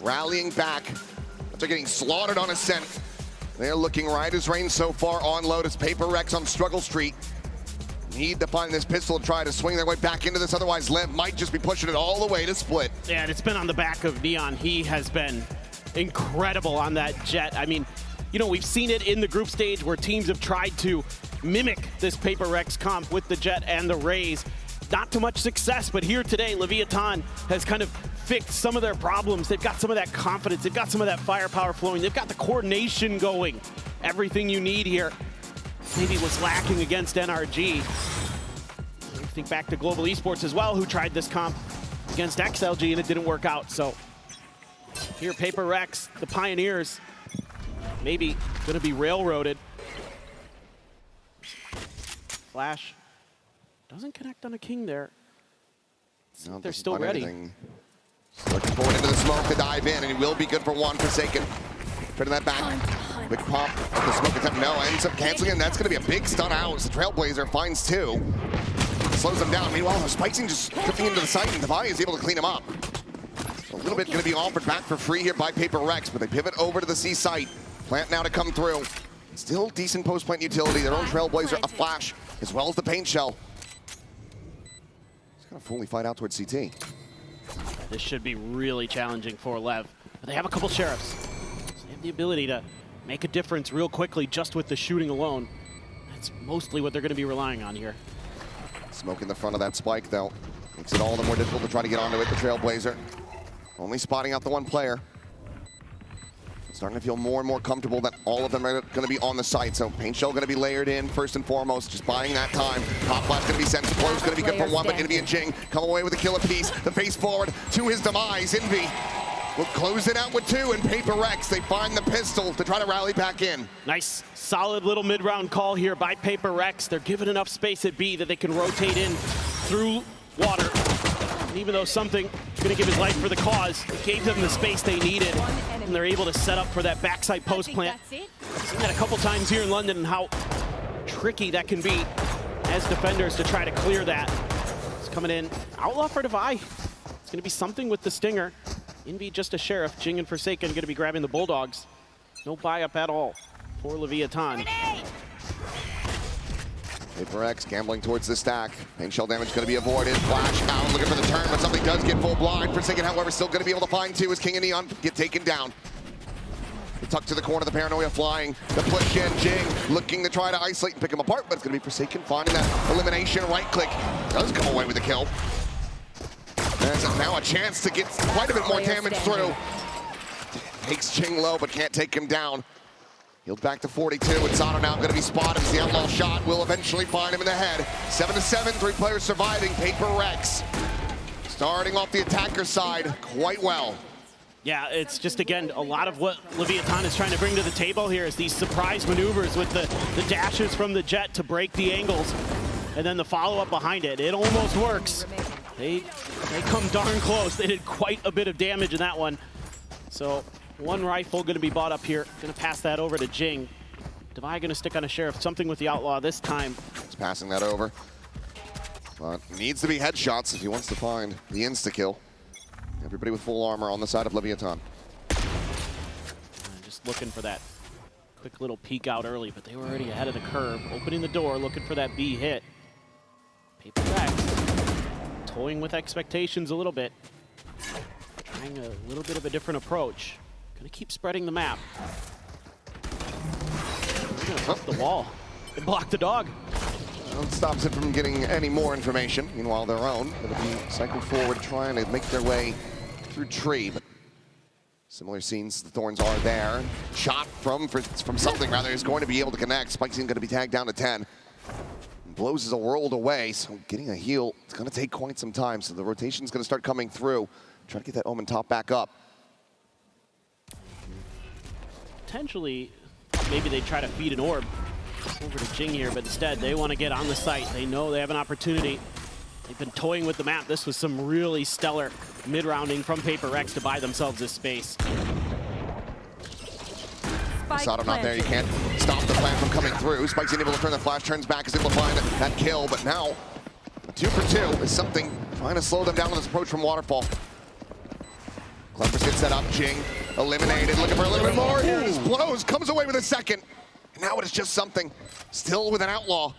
S4: rallying back after getting slaughtered on Ascent. They're looking right as rain so far on Lotus. Paper Rex on Struggle Street. Need to find this pistol to try to swing their way back into this. Otherwise, Lev might just be pushing it all the way to split.
S5: Yeah, and it's been on the back of Neon. He has been incredible on that Jet. I mean, you know, we've seen it in the group stage where teams have tried to mimic this Paper Rex comp with the Jet and the Raze. Not too much success, but here today, Leviathan has kind of fixed some of their problems. They've got some of that confidence. They've got some of that firepower flowing. They've got the coordination going. Everything you need here maybe was lacking against NRG. Think back to Global Esports as well, who tried this comp against XLG and it didn't work out. So here, Paper Rex, the Pioneers, maybe gonna be railroaded. Flash doesn't connect on a King there.
S4: No,
S5: they're still ready.
S4: Looking forward into the smoke to dive in, and he will be good for one. Forsaken. Turning that back. Quick pop. The smoke attempt, no, ends up canceling, and that's going to be a big stun out as the Trailblazer finds two. Slows them down. Meanwhile, Spicing just drifting into the site, and Devi is able to clean him up. So a little bit going to be offered back for free here by Paper Rex, but they pivot over to the C site. Plant now to come through. Still decent post-plant utility. Their own Trailblazer, a flash, as well as the paint shell. He's going to fully fight out towards CT.
S5: This should be really challenging for Lev. But they have a couple Sheriffs. So they have the ability to make a difference real quickly just with the shooting alone. That's mostly what they're going to be relying on here.
S4: Smoke in the front of that spike, though. Makes it all the more difficult to try to get onto it, the Trailblazer. Only spotting out the one player. Starting to feel more and more comfortable that all of them are going to be on the site. So Paint Shell going to be layered in first and foremost, just buying that time. Pop Flash going to be sent. Flow's going to be good for one, but going to be a Jing. Come away with a killer piece. The face forward to his demise. Envy will close it out with two, and Paper Rex, they find the pistol to try to rally back in.
S5: Nice, solid little mid-round call here by Paper Rex. They're given enough space at B that they can rotate in through water. And even though something going to give his life for the cause, it gave them the space they needed, and they're able to set up for that backside post plant. Seen that a couple times here in London and how tricky that can be as defenders to try to clear that. It's coming in. Outlaw for Devi. It's going to be something with the Stinger. Envy just a Sheriff. Jing and Forsaken going to be grabbing the Bulldogs. No buy-up at all for Leviathan.
S4: Paper Rex gambling towards the stack. Paint Shell damage going to be avoided. Flash out, looking for the turn, but something does get full blind. Forsaken, however, still going to be able to find two as King and Neon get taken down. The tuck to the corner, the Paranoia flying. The push in, Jing looking to try to isolate and pick him apart, but it's going to be Forsaken finding that elimination. Right click does come away with the kill. There's now a chance to get quite a bit more damage through. Takes Jing low, but can't take him down. Healed back to 42, and Zato now going to be spotted as the outlaw shot will eventually find him in the head. 7-7, 3 players surviving. Paper Rex starting off the attacker side quite well.
S5: Yeah, it's just, again, a lot of what Leviathan is trying to bring to the table here is these surprise maneuvers with the dashes from the Jet to break the angles, and then the follow-up behind it. It almost works. They come darn close. They did quite a bit of damage in that one. So one rifle going to be bought up here. Going to pass that over to Jing. Devi going to stick on a Sheriff. Something with the Outlaw this time.
S4: He's passing that over. But needs to be headshots if he wants to find the insta-kill. Everybody with full armor on the side of Leviathan.
S5: Just looking for that quick little peek out early, but they were already ahead of the curve. Opening the door, looking for that B hit. Paper Rex toying with expectations a little bit. Trying a little bit of a different approach. Gonna keep spreading the map. They're gonna bump the wall and block the dog.
S4: That stops it from getting any more information. Meanwhile, their own going to be cycled forward, trying to make their way through tree. But similar scenes, the Thorns are there. Shot from something rather is going to be able to connect. Spike's going to be tagged down to 10. Blows is a world away, so getting a heal, it's going to take quite some time. So the rotation's going to start coming through. Try to get that Omen top back up.
S5: Potentially, maybe they try to feed an orb over to Jing here, but instead they want to get on the site. They know they have an opportunity. They've been toying with the map. This was some really stellar mid-rounding from Paper Rex to buy themselves this space.
S4: Sato not there, you can't stop the plan from coming through. Spike's unable to turn the flash, turns back, is able to find that kill, but now a 2 for 2 is something trying to slow them down with this approach from Waterfall. Clevers gets set up, Jing eliminated, looking for a little bit more. Here's Blows, comes away with a second. And now it is just something, still with an Outlaw.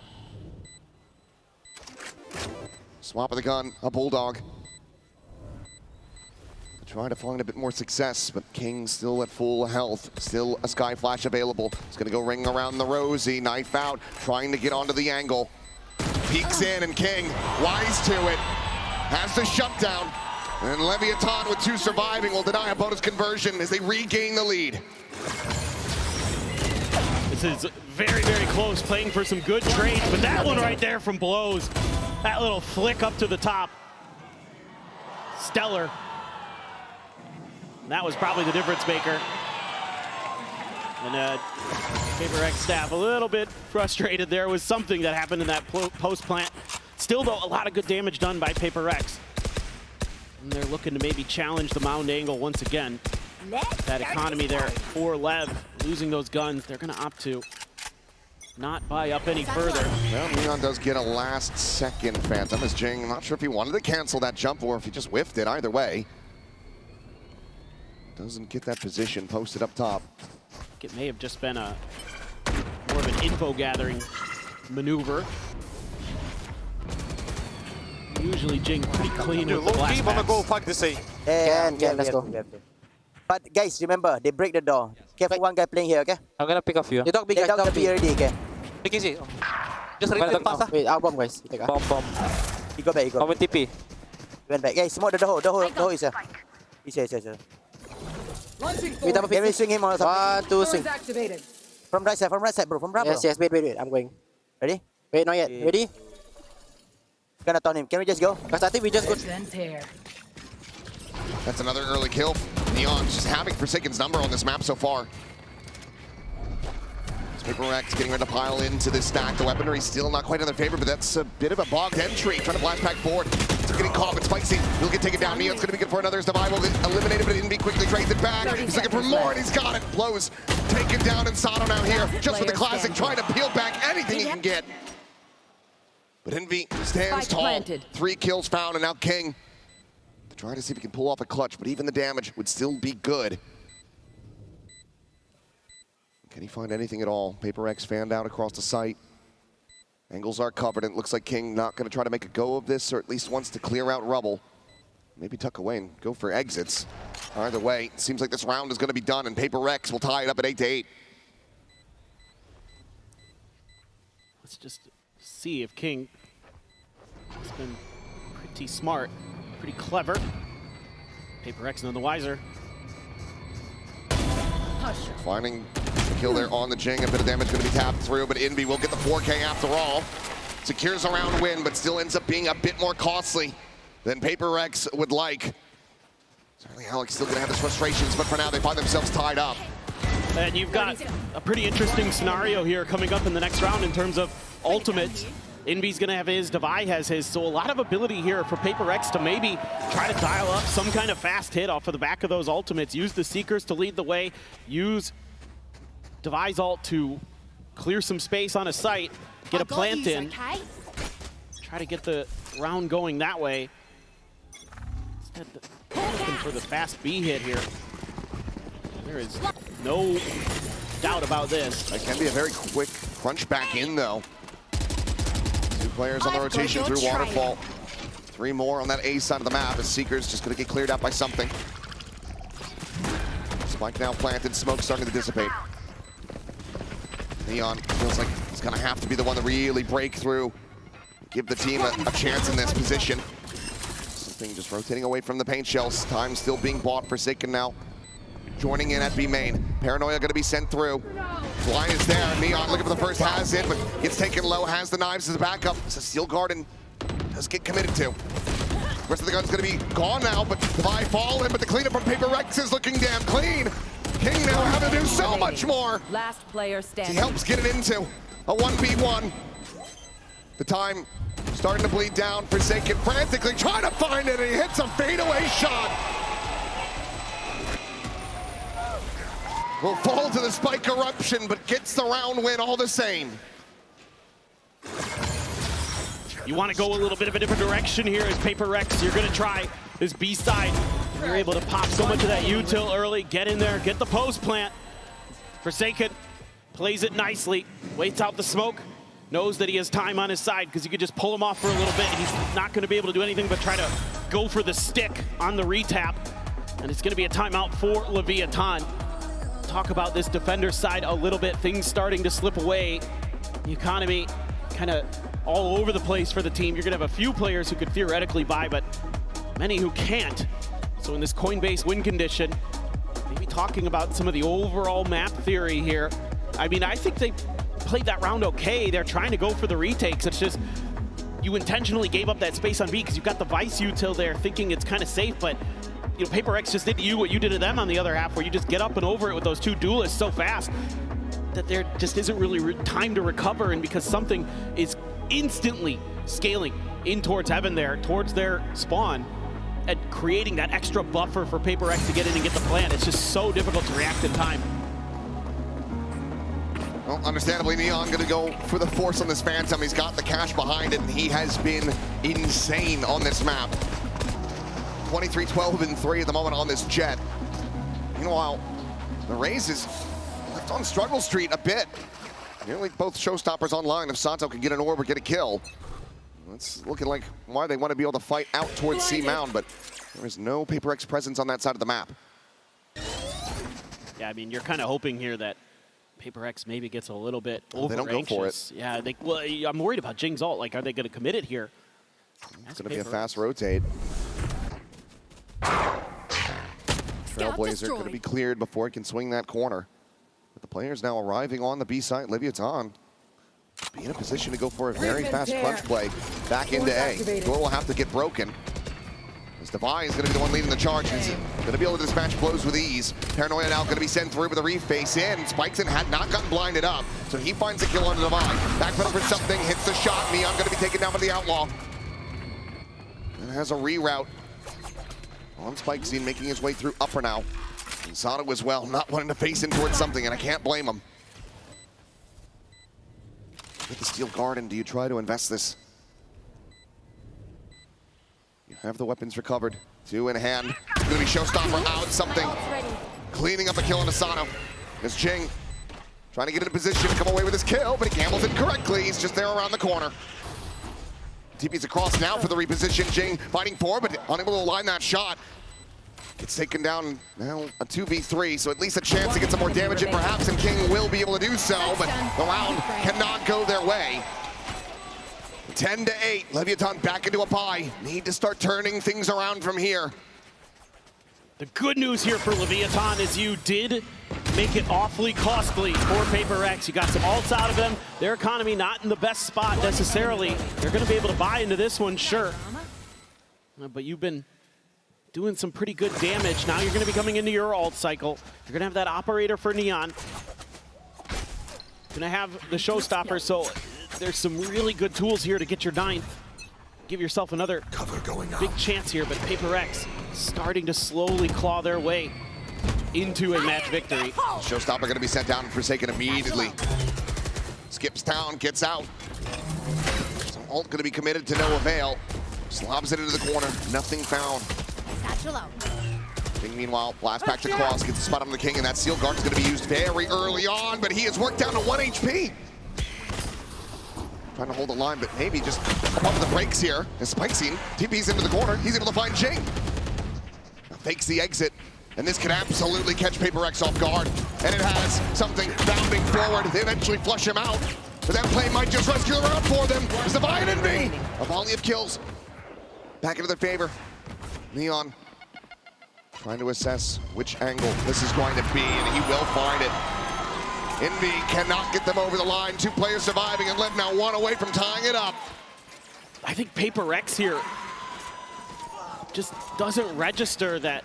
S4: Swap of the gun, a Bulldog. Trying to find a bit more success, but King still at full health. Still a Sky Flash available. It's gonna go ring around the Rosie. Knife out, trying to get onto the angle. Peeks in, and King, wise to it, has the shutdown. And Leviathan with 2 surviving will deny a bonus conversion as they regain the lead.
S5: This is very, very close, playing for some good trades, but that one right there from Blows, that little flick up to the top. Stellar. That was probably the difference maker. And Paper Rex staff a little bit frustrated. There was something that happened in that post plant. Still, though, a lot of good damage done by Paper Rex. And they're looking to maybe challenge the mound angle once again. That economy there for Lev, losing those guns, they're going to opt to not buy up any further.
S4: Well, Neon does get a last-second Phantom as Jing, I'm not sure if he wanted to cancel that jump or if he just whiffed it. Either way, doesn't get that position posted up top.
S5: It may have just been a more of an info gathering maneuver. Usually Jing pretty clean with the blast packs.
S8: Go fuck this thing.
S9: Can, let's go. But guys, remember, they break the door. Careful, one guy playing here, okay?
S8: I'm gonna pick up you.
S9: They dog the B already, okay?
S8: Take easy. Just ready to pass.
S9: Wait, our bomb, guys. You take
S8: Bomb.
S9: He go back, he go.
S8: Bomb with TP.
S9: He went back. Guys, smoke the hole is here. He's here. Wait, can we swing him or something? 1, 2, swing. From right side, bro. From right, bro.
S8: Yes, wait. I'm going.
S9: Ready?
S8: Wait, not yet. Ready?
S9: Gonna turn him. Can we just go?
S8: Because I think we just go.
S4: That's another early kill. Neon's just having Forsaken's number on this map so far. Paper Rex getting ready to pile into this stack. The weaponry still not quite in their favor, but that's a bit of a bogged entry. Trying to blast back forward. It's getting caught, but Spicy will get taken down. Neon's going to be good for another survival. Eliminated, but Invi quickly trades it back. He's looking for more, and he's got it. Blows taken down, and Sato now here. Just with the classic, trying to peel back anything he can get. But Envy stands tall. 3 kills found, and now King trying to see if he can pull off a clutch, but even the damage would still be good. Can he find anything at all? Paper Rex fanned out across the site. Angles are covered, and it looks like King not going to try to make a go of this, or at least wants to clear out rubble. Maybe tuck away and go for exits. Either way, it seems like this round is going to be done, and Paper Rex will tie it up at 8-8.
S5: Let's just see if King has been pretty smart, pretty clever. Paper Rex none the wiser.
S4: Finding the kill there on the Jing. A bit of damage going to be tapped through, but Envy will get the 4K after all. Secures a round win, but still ends up being a bit more costly than Paper Rex would like. Certainly Alex still going to have his frustrations, but for now they find themselves tied up.
S5: And you've got a pretty interesting scenario here coming up in the next round in terms of ultimates. Envy's gonna have his, Devi has his, so a lot of ability here for Paper Rex to maybe try to dial up some kind of fast hit off of the back of those ultimates. Use the Seekers to lead the way, use Devi's ult to clear some space on a site, get a plant in, try to get the round going that way. Instead, looking for the fast B hit here. There is no doubt about this.
S4: That can be a very quick crunch back in, though. 2 players on the rotation through Waterfall. 3 more on that A side of the map as Seeker's just going to get cleared out by something. Spike now planted, smoke starting to dissipate. Neon feels like he's going to have to be the one to really break through, give the team a chance in this position. Something just rotating away from the paint shells. Time still being bought. Forsaken now joining in at B main. Paranoia gonna be sent through. Fly is there. Neon looking for the first has it, but gets taken low, has the knives as a backup. So Steel Garden does get committed to. Rest of the gun's gonna be gone now, but Devi falling, but the cleanup from Paper Rex is looking damn clean. King now having to do so much more.
S15: Last player standing.
S4: He helps get it into a 1v1. The time starting to bleed down. Forsaken frantically trying to find it, and he hits a fadeaway shot. Will fall to the spike eruption, but gets the round win all the same.
S5: You want to go a little bit of a different direction here as Paper Rex. You're going to try this B side. You're able to pop so much of that util early. Get in there, get the post plant. Forsaken plays it nicely, waits out the smoke, knows that he has time on his side because you could just pull him off for a little bit. He's not going to be able to do anything but try to go for the stick on the retap. And it's going to be a timeout for Leviathan. Talk about this defender side a little bit. Things starting to slip away. The economy kind of all over the place for the team. You're going to have a few players who could theoretically buy, but many who can't. So in this coin-based win condition, maybe talking about some of the overall map theory here. I mean, I think they played that round okay. They're trying to go for the retakes. It's just you intentionally gave up that space on B because you've got the Vice util there thinking it's kind of safe, but you know, Paper Rex just did to you what you did to them on the other half, where you just get up and over it with those two duelists so fast that there just isn't really time to recover, and because something is instantly scaling in towards heaven there, towards their spawn, and creating that extra buffer for Paper Rex to get in and get the plant. It's just so difficult to react in time.
S4: Well, understandably, Neon gonna go for the force on this Phantom. He's got the cash behind it, and he has been insane on this map. 23, 12, and 3 at the moment on this Jet. Meanwhile, the Raze is left on struggle street a bit. Nearly both showstoppers online. If Santo can get an orb or get a kill, it's looking like why they want to be able to fight out towards C Mound, but there is no Paper Rex presence on that side of the map.
S5: Yeah, I mean, you're kind of hoping here that Paper Rex maybe gets a little bit over
S4: They don't go for it.
S5: Yeah, well, I'm worried about Jing's ult. Like, are they going to commit it here?
S4: It's going to be a fast rotate. Trailblazer going to be cleared before he can swing that corner. But the players now arriving on the B side. Leviathan be in a position to go for a very fast crunch play back into A. Door will have to get broken. As Devi is going to be the one leading the charge. He's going to be able to dispatch blows with ease. Paranoia now going to be sent through with a reface in. Spikes and had not gotten blinded up, so he finds a kill on Devi. Backpedal for something, hits the shot. Neon going to be taken down by the Outlaw. And has a reroute on Spikesy, making his way through upper now. And Sato as well, not wanting to face in towards something, and I can't blame him. With the Steel Garden, do you try to invest this? You have the weapons recovered. 2 in hand. It's gonna be Showstopper out something. Cleaning up a kill on Asano. There's Jing trying to get in a position to come away with his kill, but he gambles it correctly. He's just there around the corner. TP's across now for the reposition. Jing fighting for, but unable to align that shot. Gets taken down now, a 2v3, so at least a chance to get some more damage in perhaps, and King will be able to do so, but the round cannot go their way. 10-8, Leviathan back into a bye. Need to start turning things around from here.
S5: The good news here for Leviathan is you did make it awfully costly for Paper Rex. You got some ults out of them. Their economy not in the best spot necessarily. They're going to be able to buy into this one, sure. But you've been doing some pretty good damage. Now you're going to be coming into your ult cycle. You're going to have that operator for Neon. Going to have the Showstopper, so there's some really good tools here to get your 9th. Give yourself another big chance here, but Paper Rex starting to slowly claw their way into a match victory.
S4: Showstopper going to be sent down and Forsaken immediately. Skips down, gets out. So ult going to be committed to no avail. Slobs it into the corner, nothing found. King, meanwhile, blast back to cross, gets the spot on the King, and that Steel Guard's going to be used very early on, but he has worked down to 1 HP. Trying to hold the line, but maybe just pump the brakes here. As Spikesy TP's into the corner, he's able to find Jing. Fakes the exit, and this could absolutely catch Paper Rex off guard. And it has something bounding forward. They eventually flush him out, but that play might just rescue the round for them. It's the Devi and Envy. A volley of kills back into their favor. Neon Trying to assess which angle this is going to be, and he will find it. Envy cannot get them over the line. 2 players surviving, and Liv now 1 away from tying it up.
S5: I think Paper Rex here just doesn't register that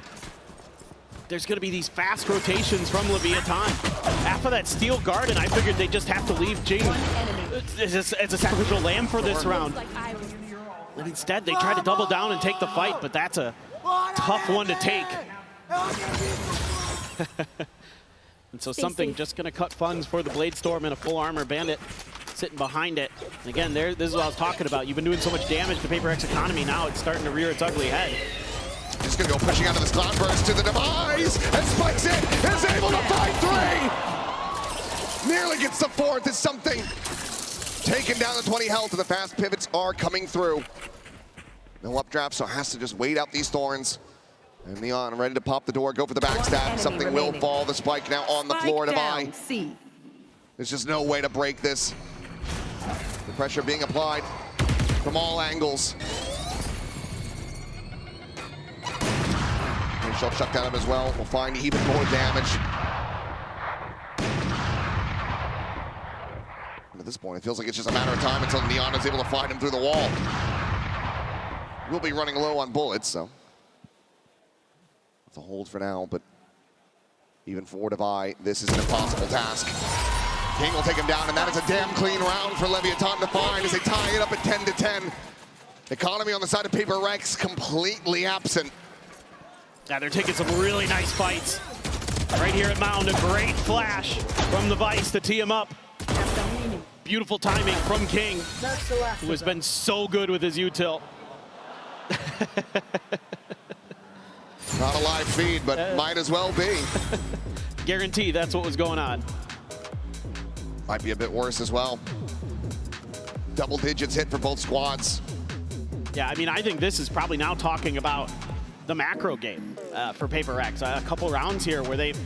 S5: there's going to be these fast rotations from Leviathan. After that Steel Garden, I figured they just have to leave Jing as a sacrificial lamb for this round. And instead, they try to double down and take the fight, but that's a tough one to take. And so something just going to cut funds for the Bladestorm and a full armor Bandit sitting behind it. And again, this is what I was talking about. You've been doing so much damage to Paper X economy. Now it's starting to rear its ugly head.
S4: Just gonna go pushing out of this Cloudburst to the demise, and spikes it, is able to find 3! Nearly gets the 4th as something taken down to 20 health, and the fast pivots are coming through. No updraft, so has to just wait out these thorns. And Neon ready to pop the door, go for the backstab. Something will fall, the spike now on the floor to buy. There's just no way to break this. The pressure being applied from all angles. She'll shut down him as well. We'll find even more damage. And at this point, it feels like it's just a matter of time until Neon is able to find him through the wall. We'll be running low on bullets, so it's a hold for now, but even for Devi, this is an impossible task. King will take him down, and that is a damn clean round for Leviathan to find as they tie it up at 10-10. Economy on the side of Paper Rex completely absent.
S5: Yeah, they're taking some really nice fights. Right here at Mound, a great flash from the Vice to tee him up. Beautiful timing from King, who has been so good with his util.
S4: Not a live feed, but might as well be.
S5: Guarantee that's what was going on.
S4: Might be a bit worse as well. Double digits hit for both squads.
S5: Yeah, I mean, I think this is probably now talking about the macro game for Paper Rex. A couple rounds here where they've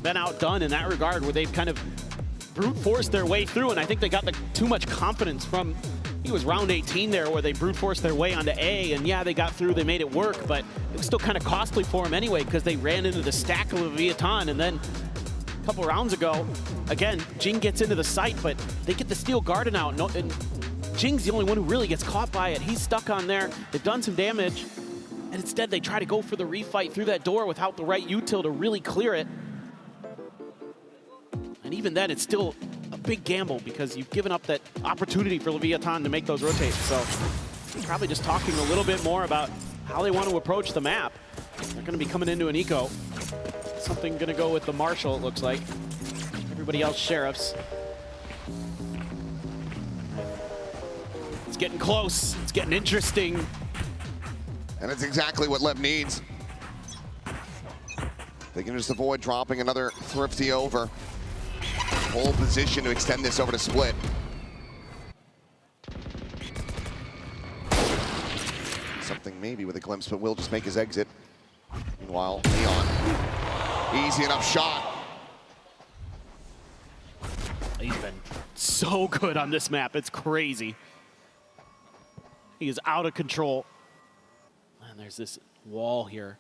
S5: been outdone in that regard, where they've kind of brute forced their way through, and I think they got too much confidence from, I think it was round 18 there, where they brute forced their way onto A, and yeah, they got through, they made it work, but it was still kind of costly for them anyway, because they ran into the stack of Leviathan, and then a couple rounds ago, again, Jing gets into the site, but they get the Steel Garden out, and Jing's the only one who really gets caught by it. He's stuck on there, they've done some damage, and instead they try to go for the refight through that door without the right util to really clear it. And even then, it's still a big gamble because you've given up that opportunity for Leviathan to make those rotates. So probably just talking a little bit more about how they want to approach the map. They're going to be coming into an eco. Something going to go with the Marshal, it looks like. Everybody else, Sheriffs. It's getting close. It's getting interesting.
S4: And it's exactly what Lev needs. They can just avoid dropping another Thrifty over. Whole position to extend this over to Split. Something maybe with a glimpse, but will just make his exit. Meanwhile, Neon, easy enough shot.
S5: He's been so good on this map, it's crazy. He is out of control. And there's this wall here.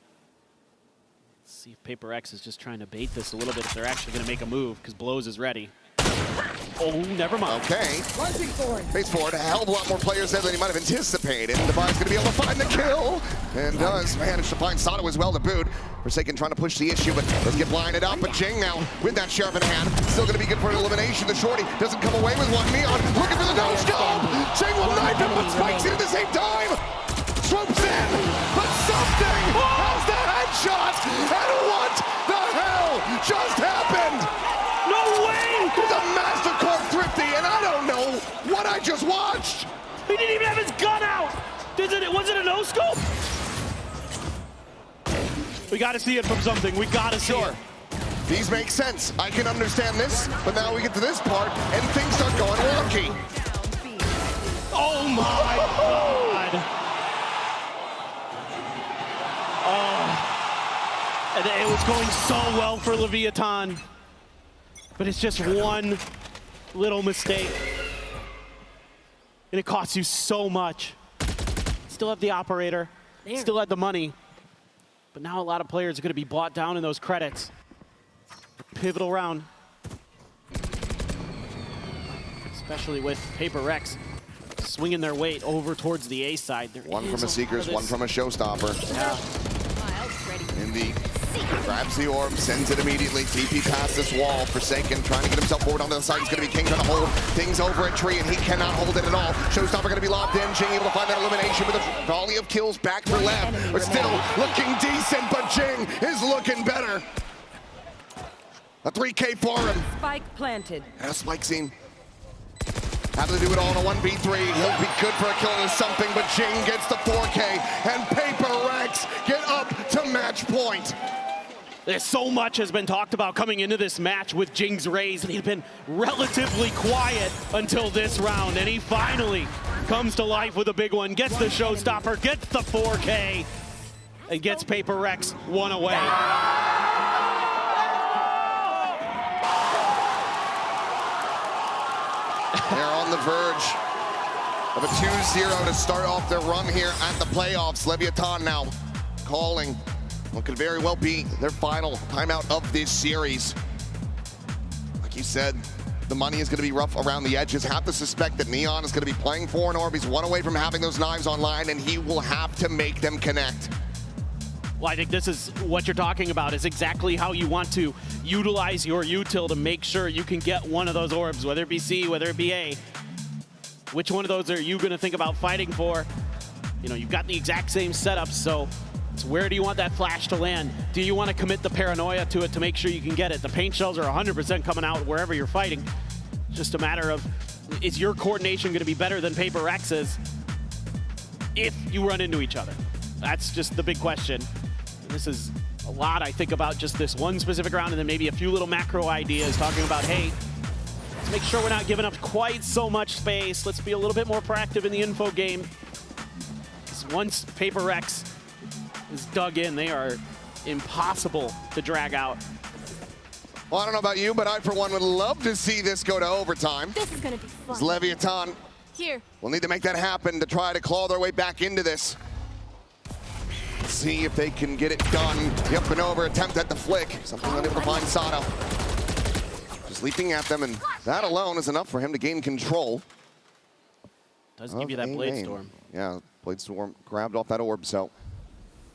S5: Let's see if Paper X is just trying to bait this a little bit, if they're actually going to make a move, because Blows is ready. Oh, never mind.
S4: Okay. Face forward, a hell of a lot more players there than he might have anticipated. Devi's going to be able to find the kill, and does manage to find Sato as well to boot. Forsaken trying to push the issue, but let's get blinded up. But Jing now, with that Sheriff in hand, still going to be good for an elimination. The Shorty doesn't come away with one. Neon looking for the no-scope. Jing will knife him, but spikes it at the same time. Swoops in, but something has the headshot. And what the hell just happened?
S5: No way!
S4: He's a masterclass Thrifty, and I don't know what I just watched.
S5: He didn't even have his gun out. Was it a no-scope? We got to see it from something. We got to see it.
S4: These make sense. I can understand this, but now we get to this part, and things start going wonky.
S5: Oh my God! And it was going so well for Leviathan, but it's just one little mistake, and it costs you so much. Still have the operator, still had the money, But now a lot of players are going to be bought down in those credits. Pivotal round. Especially with Paper Rex swinging their weight over towards the A side. There
S4: one from a Seekers, one from a Showstopper.
S5: Yeah.
S4: Indy grabs the orb, sends it immediately. TP past this wall. Forsaken trying to get himself forward onto the side. It's going to be King trying to hold things over at Tree, and he cannot hold it at all. Showstopper going to be locked in. Jing able to find that elimination with a volley of kills back for Lev. But still looking decent, but Jing is looking better. A 3K for him.
S15: Spike planted.
S4: And a spike scene. Having to do it all in a 1v3. He'll be good for a kill or something, but Jing gets the 4K, and Paper Rex get up to match point.
S5: There's so much has been talked about coming into this match with Jing's Raze, and he's been relatively quiet until this round, and he finally comes to life with a big one, gets the Showstopper, gets the 4K, and gets Paper Rex one away.
S4: They're on the verge of a 2-0 to start off their run here at the playoffs. Leviathan now calling what could very well be their final timeout of this series. Like you said, the money is going to be rough around the edges. Have to suspect that Neon is going to be playing for an orb. He's one away from having those knives online, and he will have to make them connect.
S5: Well, I think this is what you're talking about, is exactly how you want to utilize your util to make sure you can get one of those orbs, whether it be C, whether it be A. Which one of those are you going to think about fighting for? You know, you've got the exact same setup, so it's where do you want that flash to land? Do you want to commit the paranoia to it to make sure you can get it? The paint shells are 100% coming out wherever you're fighting. Just a matter of, is your coordination going to be better than Paper Rex's if you run into each other? That's just the big question. This is a lot, I think, about just this one specific round, and then maybe a few little macro ideas talking about, hey, let's make sure we're not giving up quite so much space. Let's be a little bit more proactive in the info game. Once Paper Rex is dug in, they are impossible to drag out.
S4: Well, I don't know about you, but I, for one, would love to see this go to overtime.
S15: This is going to be fun.
S4: As Leviathan
S15: Here.
S4: will need to make that happen to try to claw their way back into this. See if they can get it done. The up and over attempt at the flick. Something unable to find Sato. Just leaping at them, and that alone is enough for him to gain control.
S5: Does give you that Blade Storm.
S4: Yeah, Blade Storm grabbed off that orb, so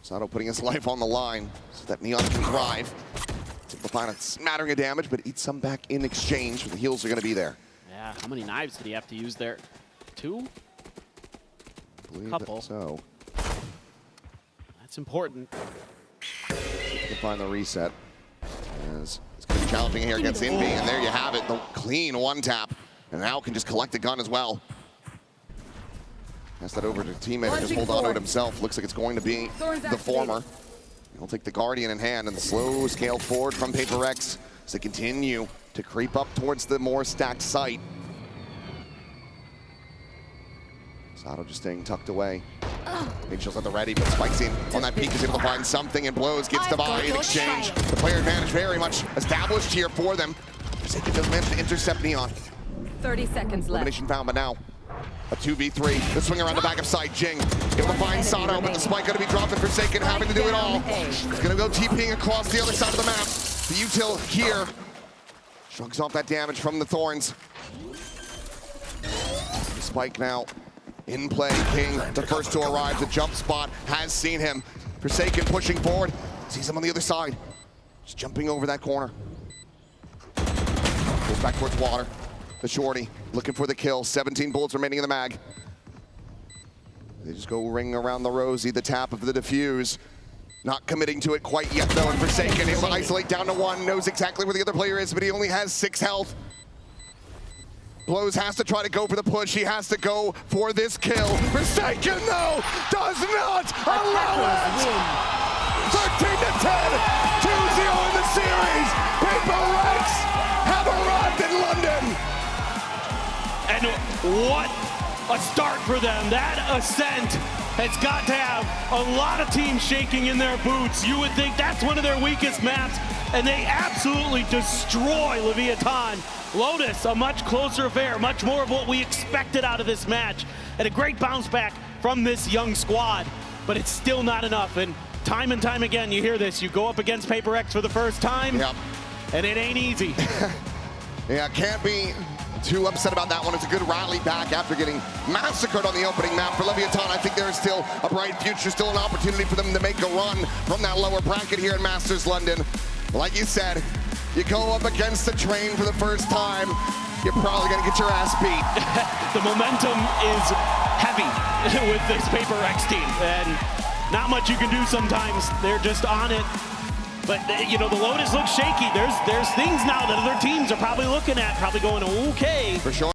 S4: Sato putting his life on the line so that Neon can thrive. Able to find a smattering of damage, but eat some back in exchange. The heals are going to be there.
S5: Yeah, how many knives did he have to use there? 2?
S4: I believe
S5: Couple.
S4: so.
S5: That's important.
S4: To find the reset. As it's going to be challenging here against Invi, and there you have it. The clean one tap. And now can just collect the gun as well. Pass that over to teammate and just hold on to it himself. Looks like it's going to be the former. He'll take the Guardian in hand, and the slow scale forward from Paper Rex as they continue to creep up towards the more stacked site. Sato just staying tucked away. Mitchell's at the ready, but Spikesy on that peak is able to find something, and Blows gets the buy in exchange. The player advantage very much established here for them. Forsaken does manage to intercept Neon.
S15: 30 seconds left.
S4: Elimination found, but now a 2v3. The swing around the back of side. Jing able to find Sato, but the spike going to be dropped, and Forsaken having to do it all. He's going to go TPing across the other side of the map. The util here shrugs off that damage from the Thorns. The spike now in play. King, the first to arrive. The jump spot has seen him. Forsaken pushing forward. Sees him on the other side. Just jumping over that corner. Goes back towards water. The shorty looking for the kill. 17 bullets remaining in the mag. They just go ring around the rosy. The tap of the defuse. Not committing to it quite yet though. And Forsaken able to isolate down to 1. Knows exactly where the other player is, but he only has 6 health. Blows has to try to go for the push. He has to go for this kill. Forsaken, though, does not allow it. 13-10, 2-0 in the series. Paper Rex have arrived in London.
S5: And what a start for them. That ascent has got to have a lot of teams shaking in their boots. You would think that's one of their weakest maps, and they absolutely destroy Leviathan. Lotus, a much closer affair, much more of what we expected out of this match, and a great bounce back from this young squad, but it's still not enough. And Time and time again, you hear this. You go up against Paper Rex for the first time, and it ain't easy.
S4: Yeah, can't be too upset about that one. It's a good rally back after getting massacred on the opening map for Leviathan. I think there is still a bright future, still an opportunity for them to make a run from that lower bracket here in Masters London. Like you said, you go up against the train for the first time, you're probably gonna get your ass beat.
S5: The momentum is heavy with this Paper Rex team, and not much you can do sometimes. They're just on it. But, you know, the Lotus looks shaky. There's things now that other teams are probably looking at, probably going, okay.
S4: For sure.